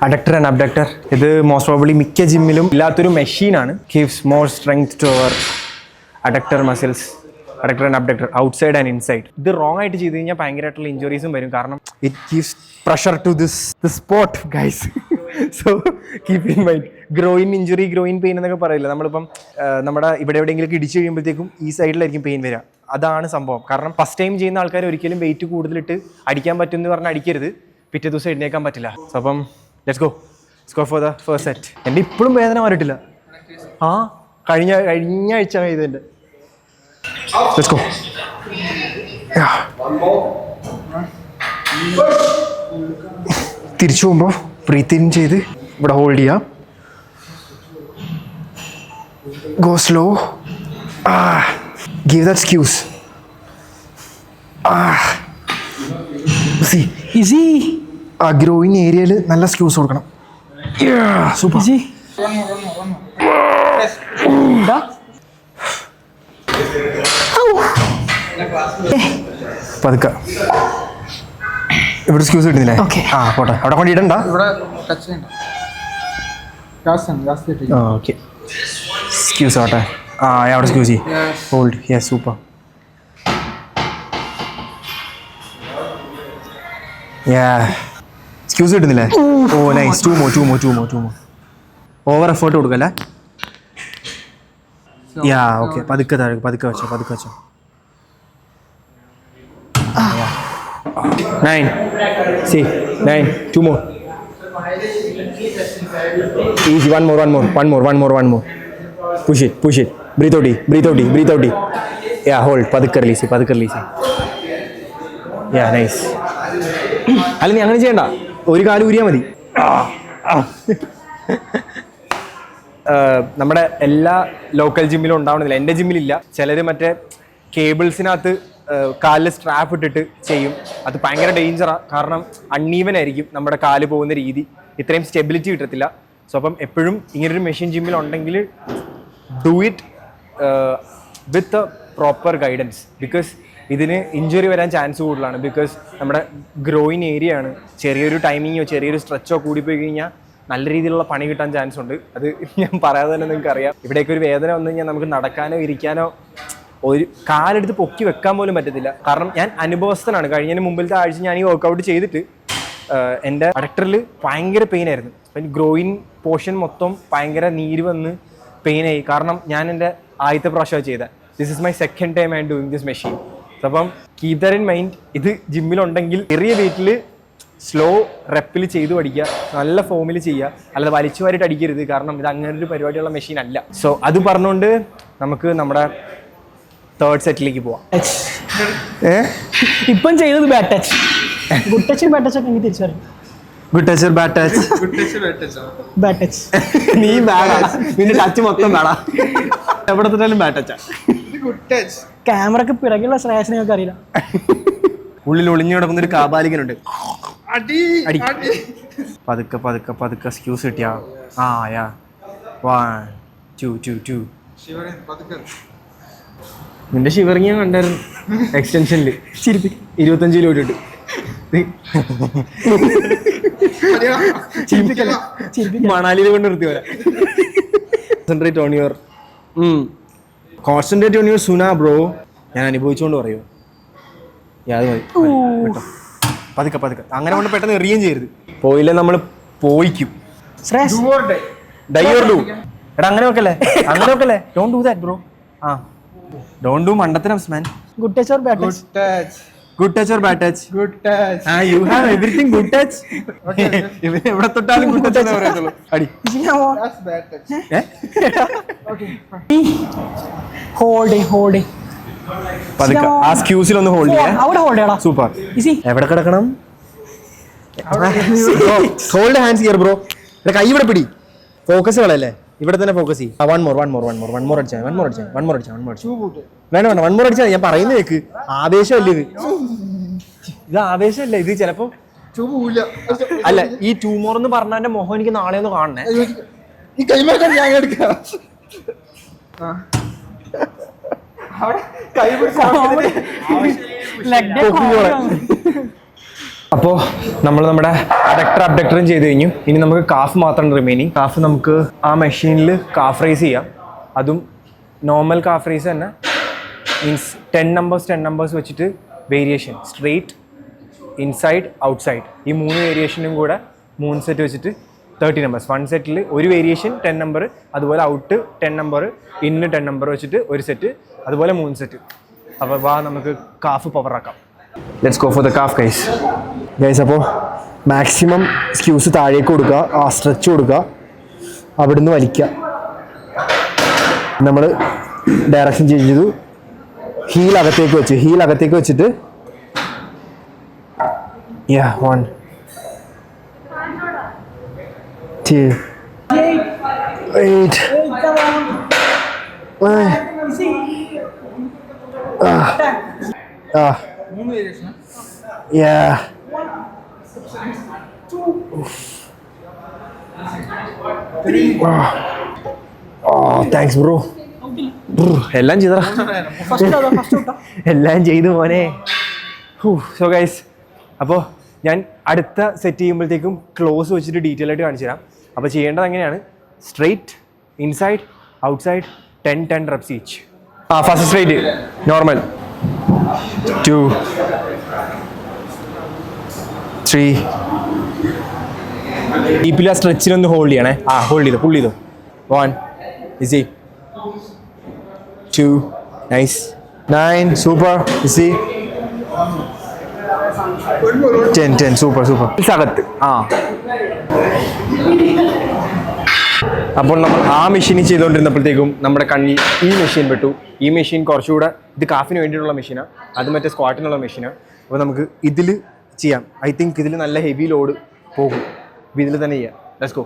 adductor and abductor. ഇത് മോസ്റ്റ് പ്രോബബ്ലി മിക്ക ജിമ്മിലും ഇല്ലാത്തൊരു മെഷീനാണ്. Gives more strength to our adductor muscles, adductor and abductor, outside and inside. ഇത് റോങ് ആയിട്ട് ചെയ്ത് കഴിഞ്ഞാൽ ഭയങ്കരമായിട്ടുള്ള ഇഞ്ചുറീസും വരും. കാരണം it gives pressure to this spot guys. So keep in mind. Groin injury, groin pain എന്നൊക്കെ പറയില്ല. നമ്മളിപ്പം നമ്മുടെ ഇവിടെ എവിടെയെങ്കിലും ഇടിച്ചു കഴിയുമ്പോഴത്തേക്കും ഈ സൈഡിലായിരിക്കും പെയിൻ വരിക. അതാണ് സംഭവം. കാരണം ഫസ്റ്റ് ടൈം ചെയ്യുന്ന ആൾക്കാർ ഒരിക്കലും വെയിറ്റ് കൂടുതലിട്ട് അടിക്കാൻ പറ്റും എന്ന് പറഞ്ഞാൽ അടിക്കരുത്, പിറ്റേ ദിവസം എഴുന്നേക്കാൻ പറ്റില്ല. സോ അപ്പം let's go for the first set. എൻ്റെ ഇപ്പോഴും വേദന മാറിയിട്ടില്ല. കഴിഞ്ഞ ആഴ്ച ചെയ്തതിൻ്റെ. Let's go. തിരിച്ചു പോകുമ്പോൾ ബ്രീത്ത് ഇൻ ചെയ്ത് ഇവിടെ ഹോൾഡ് ചെയ്യാം. Go slow. Give that skews. See. Easy. Growing ഏരിയയിൽ നല്ല സ്ക്യൂസ് കൊടുക്കണം. സൂപ്പർ. Easy. പതുക്കെ. ഇവിടെ സ്ക്യൂസ് കിട്ടുന്നില്ലേ? പോട്ടെ, അവിടെ കൊണ്ടിടണ്ട. ഓക്കെ, സ്ക്യൂസ് ആട്ടെ. അവിടെ സ്ക്യൂസ് ചെയ്യും. ഹോൾഡ്. Yes, super. സ്ക്യൂസ് കിട്ടുന്നില്ലേ? Oh nice. Two more. Over effort കൊടുക്കല്ലേ. Yeah, okay. പതുക്കെ താഴെ പതുക്കെ വെച്ചോ. 9. See, 9. 2 more. Easy. One more. Push it. Breathe out. Yeah, hold. പതുക്കെ release. Yeah, nice. അല്ല നീ അങ്ങനെ ചെയ്യണ്ട, ഒരു കാല് ഊരിയാ മതി. നമ്മുടെ എല്ലാ ലോക്കൽ ജിമ്മിലും ഉണ്ടാവണമെന്നില്ല, എൻ്റെ ജിമ്മിലില്ല. ചിലർ മറ്റേ കേബിൾസിനകത്ത് കാലിൽ സ്ട്രാപ്പ് ഇട്ടിട്ട് ചെയ്യും. അത് ഭയങ്കര ഡേഞ്ചറാണ്, കാരണം അൺഈവൻ ആയിരിക്കും നമ്മുടെ കാല് പോകുന്ന രീതി, ഇത്രയും സ്റ്റെബിലിറ്റി കിട്ടത്തില്ല. സോ അപ്പം എപ്പോഴും ഇങ്ങനൊരു മെഷീൻ ജിമ്മിൽ ഉണ്ടെങ്കിൽ do it with proper guidance. Because ഇതിന് ഇഞ്ചുറി വരാൻ ചാൻസ് കൂടുതലാണ്. ബിക്കോസ് നമ്മുടെ ഗ്രോയിൻ ഏരിയ ആണ്. ചെറിയൊരു ടൈമിങ്ങോ ചെറിയൊരു സ്ട്രെച്ചോ കൂടിപ്പോയി കഴിഞ്ഞാൽ നല്ല രീതിയിലുള്ള പണി കിട്ടാൻ ചാൻസ് ഉണ്ട്. അത് ഞാൻ പറയാതെ തന്നെ നിങ്ങൾക്ക് അറിയാം. ഇവിടേക്ക് ഒരു വേദന വന്നു കഴിഞ്ഞാൽ നമുക്ക് നടക്കാനോ ഇരിക്കാനോ ഒരു കാലെടുത്ത് പൊക്കി വെക്കാൻ പോലും പറ്റത്തില്ല. കാരണം ഞാൻ അനുഭവസ്ഥനാണ്. കഴിഞ്ഞതിന് മുമ്പിലത്തെ ആഴ്ച ഞാൻ ഈ വർക്കൗട്ട് ചെയ്തിട്ട് എൻ്റെ അഡക്ടറിൽ ഭയങ്കര പെയിൻ ആയിരുന്നു. അപ്പം ഗ്രോയിൻ പോർഷൻ മൊത്തം ഭയങ്കര നീര് വന്ന് പെയിനായി. കാരണം ഞാൻ എൻ്റെ ആദ്യത്തെ പ്രാവശ്യം ചെയ്തത്. This is my second time I am doing this machine. അപ്പം കീപ് ദാറ്റ് ഇൻ മൈൻഡ്. ഇത് ജിമ്മിലുണ്ടെങ്കിൽ ചെറിയ വെയിറ്റിൽ സ്ലോ റെപ്പിൽ ചെയ്ത് പഠിക്കുക, നല്ല ഫോമിൽ ചെയ്യുക, അല്ലാതെ വലിച്ചു വാരിട്ട് അടിക്കരുത്. കാരണം ഇത് അങ്ങനെ ഒരു പരിപാടിയുള്ള മെഷീൻ അല്ല. സോ അത് പറഞ്ഞുകൊണ്ട് നമുക്ക് നമ്മുടെ തേർഡ് സെറ്റിലേക്ക് പോവാം. ഇപ്പം ചെയ്തത് ബാഡ് ടച്ച്, ഗുഡ് ടച്ചും ബാഡ് ടച്ച് ഒക്കെ എനിക്ക് തിരിച്ചറിയും. Good touch bad touch. Bad touch നീ ബാഡാ, നിന്റെ ടച്ച് മൊത്തം ബാഡാ. എവിടെ തൊട്ടാലും ബാഡ് ടച്ചാ. ക്യാമറക്ക് പിറകുള്ള ശ്രേയസിനെ നിങ്ങൾക്ക് അറിയില്ല. ഉള്ളിൽ ഒളിഞ്ഞു കിടക്കുന്ന ഒരു കാബാലികനുണ്ട്. പതുക്കെ സ്ക്യൂസ് കിട്ടിയാ. യാ 1 2 2. നിന്റെ ഷിവറിങ് ഞാൻ കണ്ടായിരുന്നു എക്സ്റ്റൻഷനിൽ. 25 കിലോ ഇട്ടിട്ട്. മണാലിയിൽ കൊണ്ട് നിർത്തി വരാം. Concentrate on your sauna bro. ഞാൻ അനുഭവിച്ചുകൊണ്ട് പറയുമോ? അത് മതി. പതുക്കെ അങ്ങനെ കൊണ്ട് പെട്ടെന്ന് എറിയുകയും ചെയ്യരുത്. പോയില്ലേ നമ്മൾ പോയിക്കും. എടാ അങ്ങനെ വെക്കല്ലേ. Don't do that bro. Don't do മണ്ടത്തരംസ് man. Good touch or bad touch? Good touch or bad touch? Good touch. You have everything good touch. ഇവൻ എവിടെ തൊട്ടാലും good touch എന്ന് പറയത്തുള്ളൂ. അടി. That's bad touch. ഹോൾഡ്. പതുക്കെ ആ സ്ക്യൂസിൽ ഒന്ന് ഹോൾഡ് ചെയ്യാം. അവിടെ ഹോൾഡ് ചെയ്യടാ. സൂപ്പർ. എവിടെ കിടക്കണം? Hold hands here bro. കൈ ഇവിടെ പിടി. ഫോക്കസ് കളയല്ലേ, ഇവിടെ തന്നെ ഫോക്കസ് ചെയ്യും. വൺ മോർ അടിച്ചാൽ വേണ്ട വൺ മോർ അടിച്ചാൽ. ഞാൻ പറയുന്നത് കേക്ക്. ആവേശമല്ല ഇത് ആവേശമല്ല. ഇത് ചിലപ്പോ അല്ല. ഈ 2 more എന്ന് പറഞ്ഞ എന്റെ മുഖം എനിക്ക് നാളെ ഒന്ന് കാണണേ. അപ്പോൾ നമ്മൾ നമ്മുടെ അഡക്ടറും ചെയ്ത് കഴിഞ്ഞു. ഇനി നമുക്ക് കാഫ് മാത്രം റിമൈനിങ്. കാഫ് നമുക്ക് ആ മെഷീനിൽ കാഫ് റൈസ് ചെയ്യാം. അതും നോർമൽ കാഫ് റൈസ് തന്നെ. മീൻസ് 10 numbers വെച്ചിട്ട് വേരിയേഷൻ, സ്ട്രെയിറ്റ്, ഇൻസൈഡ്, ഔട്ട്സൈഡ്. ഈ 3 വേരിയേഷനും കൂടെ 3 സെറ്റ് വെച്ചിട്ട് 30 numbers. 1 സെറ്റിൽ ഒരു വേരിയേഷൻ 10 number, അതുപോലെ ഔട്ട് 10 number, ഇന്ന് 10 number വെച്ചിട്ട് ഒരു സെറ്റ്, അതുപോലെ 3 സെറ്റ്. അപ്പോൾ വാ നമുക്ക് കാഫ് പവറാക്കാം. Let's go for the calf guys. അപ്പോൾ മാക്സിമം സ്ക്യൂസ് താഴേക്ക് കൊടുക്കുക, സ്ട്രെച്ച് കൊടുക്കുക, അവിടുന്ന് വലിക്കുക. നമ്മൾ ഡയറക്ഷൻ ചേഞ്ച് ചെയ്തു. ഹീൽ അകത്തേക്ക് വെച്ചിട്ട് 1 2 8 താങ്ക്സ് ബ്രോ. എല്ലാം ചെയ്തോ, എല്ലാം ചെയ്തു മോനെ. സോ ഗൈസ്, അപ്പോൾ ഞാൻ അടുത്ത സെറ്റ് ചെയ്യുമ്പോഴത്തേക്കും ക്ലോസ് വെച്ചിട്ട് ഡീറ്റെയിൽ ആയിട്ട് കാണിച്ചു തരാം. അപ്പോൾ ചെയ്യേണ്ടത് എങ്ങനെയാണ്: straight, inside, outside, 10 reps each. First straight normal, 2 3. ഡീപ്പിൽ ആ സ്ട്രെച്ചിനൊന്ന് ഹോൾഡ് ചെയ്യണേ. ഹോൾഡ് ചെയ്തോ, പുള്ളി ചെയ്തോ. 1 easy, 2. Nice. 9. Super. Easy. 10. Super. അകത്ത് അപ്പോൾ നമ്മൾ ആ മെഷീനിൽ ചെയ്തുകൊണ്ടിരുന്നപ്പോഴത്തേക്കും നമ്മുടെ കണ്ണിൽ ഈ മെഷീൻ പെട്ടു. ഈ മെഷീൻ കുറച്ചുകൂടെ ഇത് കാഫിന് വേണ്ടിയിട്ടുള്ള മെഷീനാണ്, അത് മറ്റേ സ്ക്വാറ്റിനുള്ള മെഷീനാണ്. അപ്പോൾ നമുക്ക് ഇതിൽ ചെയ്യാം. ഐ തിങ്ക് ഇതിൽ നല്ല ഹെവി ലോഡ് പോകും. അപ്പോൾ ഇതിൽ തന്നെ ചെയ്യാം. Let's go.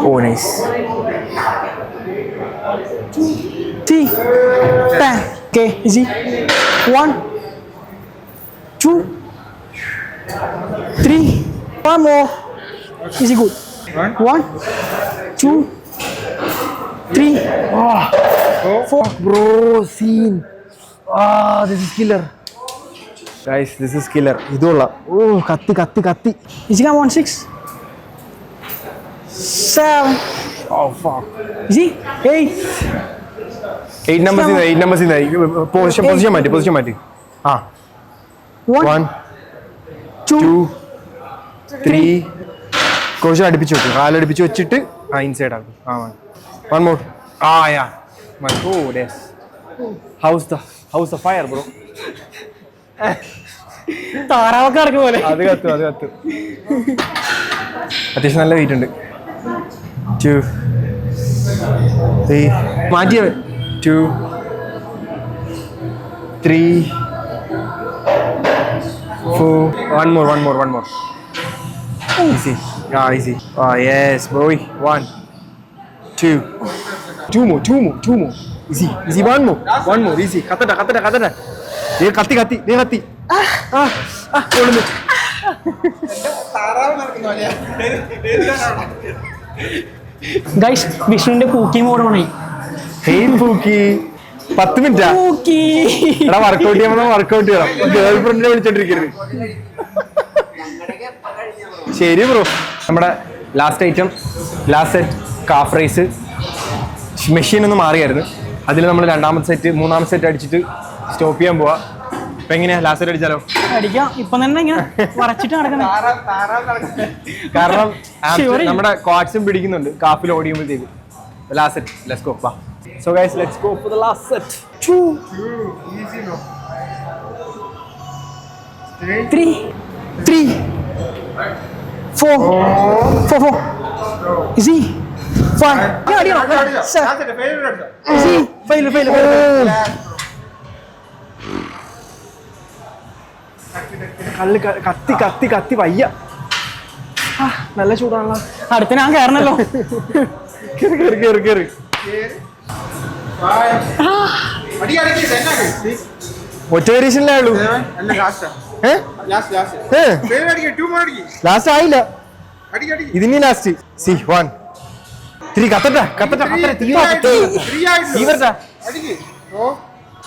Oh nice. 3, 10. Okay, easy. 1, 2, 3. One more. Easy, good. 1, 2, 3. 4. Bro, scene. This is killer. Guys, this is killer. ഇതുള്ള കത്തി. Easy, come on. 6, 7. Oh fuck. Easy. 8. 8 numbers in position മാറ്റി. 1, 2, 3. കുറച്ച് അടുപ്പിച്ച് വെക്കും. കാലടുപ്പിച്ച് വെച്ചിട്ട് ഇൻസൈഡ് ആക്കും. 1 more. Yeah. Oh, yes. How's the fire, bro? താറാവൊക്കെ ഇറക്കും പോലെ. അത് കത്തും. അത്യാവശ്യം നല്ല വെയിറ്റ് ഉണ്ട്. 2, 3. മാറ്റിയ 2, 3, 4. One more. Easy. Easy. Yes, boy. 1, 2. Two more. Easy. One more. Easy. Katta. They katti. കൊള്ളുന്നു. ഗൈസ്, വിഷ്ണുവിന്റെ പൂക്കി മോഡ് ഓണായി. പൂക്കി 10 മിനിറ്റാ. എടാ വർക്കൗട്ട് ചെയ്യണം. ഗേൾ ഫ്രണ്ടിനെ വിളിച്ചോണ്ടിരിക്കരുത്. ശരി ബ്രോ. നമ്മുടെ last set calf raise machine ഒന്ന് മാറിയായിരുന്നു. അതിൽ നമ്മൾ രണ്ടാമത്തെ സെറ്റ് മൂന്നാമത്തെ സെറ്റ് അടിച്ചിട്ട് സ്റ്റോപ്പ് ചെയ്യാൻ പോവാ. അപ്പൊ എങ്ങനെയാ ലാസ്റ്റ് സെറ്റ് അടിച്ചാലോ? അടിക്കാം. ഇപ്പൊ തന്നെ ഇങ്ങനെ വരച്ചിട്ട് നടക്കുന്നത്. കാരണം നമ്മുടെ ക്വാഡ്സും പിടിക്കുന്നുണ്ട് കാഫിൽ ഓടിയുമ്പോഴത്തേക്ക്. Last set. Let's go. So guys, let's go for the last set. 2, Easy, no. 3, 4. Easy. 5. Yeah. 7. Easy. Fail. കല്ല് കത്തി വയ്യ. നല്ല ചൂടാണല്ലോ. അടുത്ത ഞാൻ കയറണല്ലോ. കേറി. ഒറ്റ വേരിയേഷനിലേ ഉള്ളൂ. ലാസ്റ്റ് ആയില്ല. ഇതിനി ലാസ്റ്റ്. 1, 3. കത്തട്ടെ.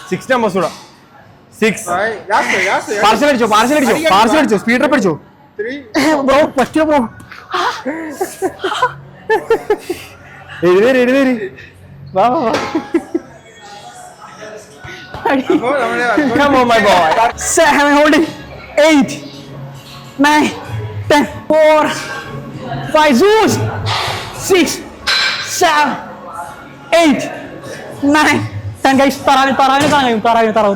6 numbers കൂടാ. 6. പാർസൽ അടിച്ചോ. സ്പീഡ് ട്രിപ്പ് അടിച്ചോ. Bro first bro. എഴുതേരി. വാ. Come on, my boy. 7, holding. 8, 9, 10. 4, 5. Zeus. 6, 7, 8, 9, 10. Guys,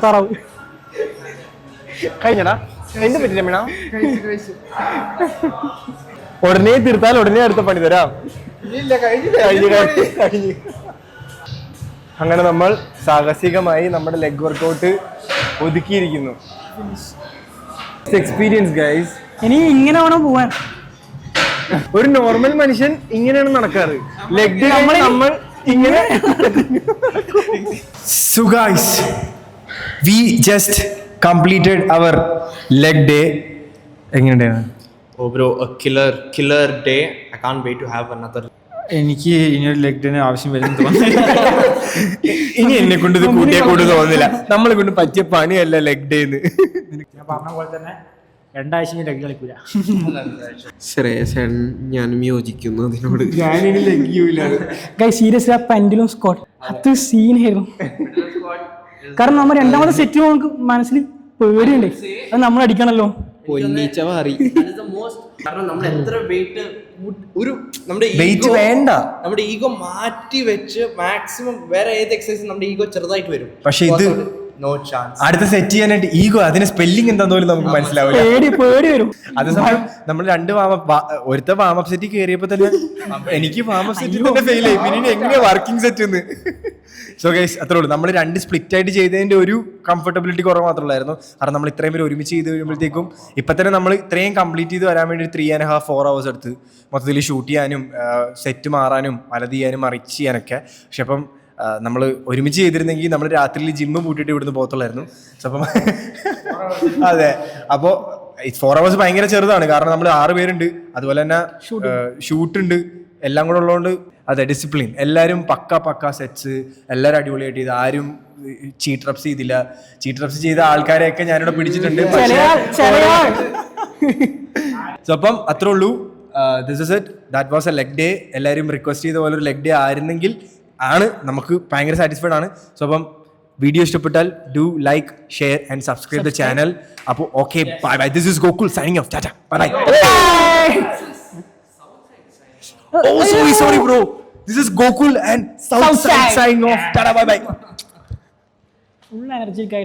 തറാവ്. കഴിഞ്ഞടാ. എന്ത് പറ്റി രമണ? ഉടനെ തീർത്താൽ ഉടനെ അടുത്ത പണി തരാം. കഴിഞ്ഞു. അങ്ങനെ നമ്മൾ സാഹസികമായി നമ്മുടെ ലെഗ് വർക്കൗട്ട് ഒതുക്കിയിരിക്കുന്നു. Experience guys. ഇനി ഇങ്ങനെ വേണം പോവാൻ. ഒരു നോർമൽ മനുഷ്യൻ ഇങ്ങനെയാണ് നടക്കാറ്. ലെഗ് നമ്മൾ ഇങ്ങനെ. So guys, we just completed our leg day. എങ്ങനെയുണ്ടായിരുന്നു? Oh bro, a killer day. I can't wait to have another. എനിക്ക് ഇനിയൊരു ലെഗ് ഡേന് ആവശ്യം വരുമെന്ന് തോന്നുന്നില്ല. ഇനി എന്നെ കൊണ്ട് ഇത് കൂട്ടിയെ കൂടി തോന്നുന്നില്ല. നമ്മളെ കൊണ്ട് പറ്റിയ പണിയല്ല ലെഗ് ഡേ എന്ന്. ഞാൻ പറഞ്ഞ പോലെ തന്നെ 2 ആഴ്ച ലെഗ് കളിക്കൂല. ശ്രേയസൻ ഞാനും യോജിക്കുന്നു അതിനോട്. ഞാനിനി ലെഗ് ചെയ്യൂല. ഗൈസ് സീരിയസ്ലി ആ പെൻഡുലം സ്ക്വാട്ട് അത് സീനായിരുന്നു. കാരണം നമ്മൾ രണ്ടാമത്തെ സെറ്റ് നമുക്ക് മനസ്സിൽ പേടിയുണ്ട്. അത് നമ്മൾ അടിക്കണല്ലോ. പൊന്നീച്ച മാറി. കാരണം നമ്മൾ എത്ര വെയിറ്റ് ഒരു നമ്മുടെ വെയിറ്റ് വേണ്ട. നമ്മുടെ ഈഗോ മാറ്റി വെച്ച് മാക്സിമം വേറെ ഏത് എക്സസൈസും നമ്മുടെ ഈഗോ ചെറുതായിട്ട് വരും. പക്ഷെ ഇത് നോ ചാൻസ്. അടുത്ത സെറ്റ് ചെയ്യാനായിട്ട് ഈഗോ അതിന് സ്പെല്ലിംഗ് എന്താന്ന് പോലും നമുക്ക് മനസ്സിലാവില്ല. പേടി വരും. അതേസമയം നമ്മൾ രണ്ട് ഒരുത്ത വാമപ്പ് സെറ്റ് കയറിയപ്പോ തന്നെ എനിക്ക് വാമപ്പ് സെറ്റ് തന്നെ ഫെയിൽ ആയി. പിന്നെ എങ്ങനെ വർക്കിംഗ് സെറ്റ് എന്ന്. സോ ഗൈസ് അത്രേ ഉള്ളൂ. നമ്മൾ രണ്ട് സ്പ്ലിറ്റ് ആയിട്ട് ചെയ്തതിന്റെ ഒരു കംഫർട്ടബിലിറ്റി കുറവ് മാത്രമല്ലായിരുന്നു. കാരണം നമ്മൾ ഇത്രയും പേര് ഒരുമിച്ച് ചെയ്ത് കഴിയുമ്പോഴത്തേക്കും ഇപ്പൊ തന്നെ നമ്മൾ ഇത്രയും കംപ്ലീറ്റ് ചെയ്ത് വരാൻ വേണ്ടി 3.5-4 hours എടുത്ത് മൊത്തത്തിൽ ഷൂട്ട് ചെയ്യാനും സെറ്റ് മാറാനും പലത് ചെയ്യാനും മറിച്ച് ചെയ്യാനൊക്കെ. പക്ഷെ അപ്പം നമ്മൾ ഒരുമിച്ച് ചെയ്തിരുന്നെങ്കിൽ നമ്മൾ രാത്രിയിൽ ജിമ്മ് പൂട്ടിയിട്ട് ഇവിടുന്ന് പോകത്തുള്ളായിരുന്നു. സോ അപ്പം അതെ, അപ്പോൾ 4 hours ഭയങ്കര ചെറുതാണ്. കാരണം നമ്മൾ 6 പേരുണ്ട്, അതുപോലെ തന്നെ ഷൂട്ട് ഉണ്ട്, എല്ലാം കൂടെ ഉള്ളതുകൊണ്ട് അതെ ഡിസിപ്ലിൻ. എല്ലാവരും പക്ക സെറ്റ്സ് എല്ലാവരും അടിപൊളിയായിട്ട് ചെയ്ത്, ആരും ചീറ്റ് റപ്സ് ചെയ്തില്ല. ചീറ്റ് റപ്സ് ചെയ്ത ആൾക്കാരെയൊക്കെ ഞാനിവിടെ പിടിച്ചിട്ടുണ്ട്. സോ അപ്പം അത്രേ ഉള്ളൂ. This is it. That was A leg day. എല്ലാവരും റിക്വസ്റ്റ് ചെയ്ത പോലെ ഒരു ലെഗ് ഡേ ആയിരുന്നെങ്കിൽ ആണ് നമുക്ക് ഭയങ്കര സാറ്റിസ്ഫൈഡ് ആണ്. സോ അപ്പം വീഡിയോ ഇഷ്ടപ്പെട്ടാൽ do like, share and subscribe the channel. അപ്പോൾ okay, bye bye. This is Gokul signing off. Tata, bye bye. Oh, sorry bro. This is Gokul and Southside signing off. Tada, bye bye. Full energy guy.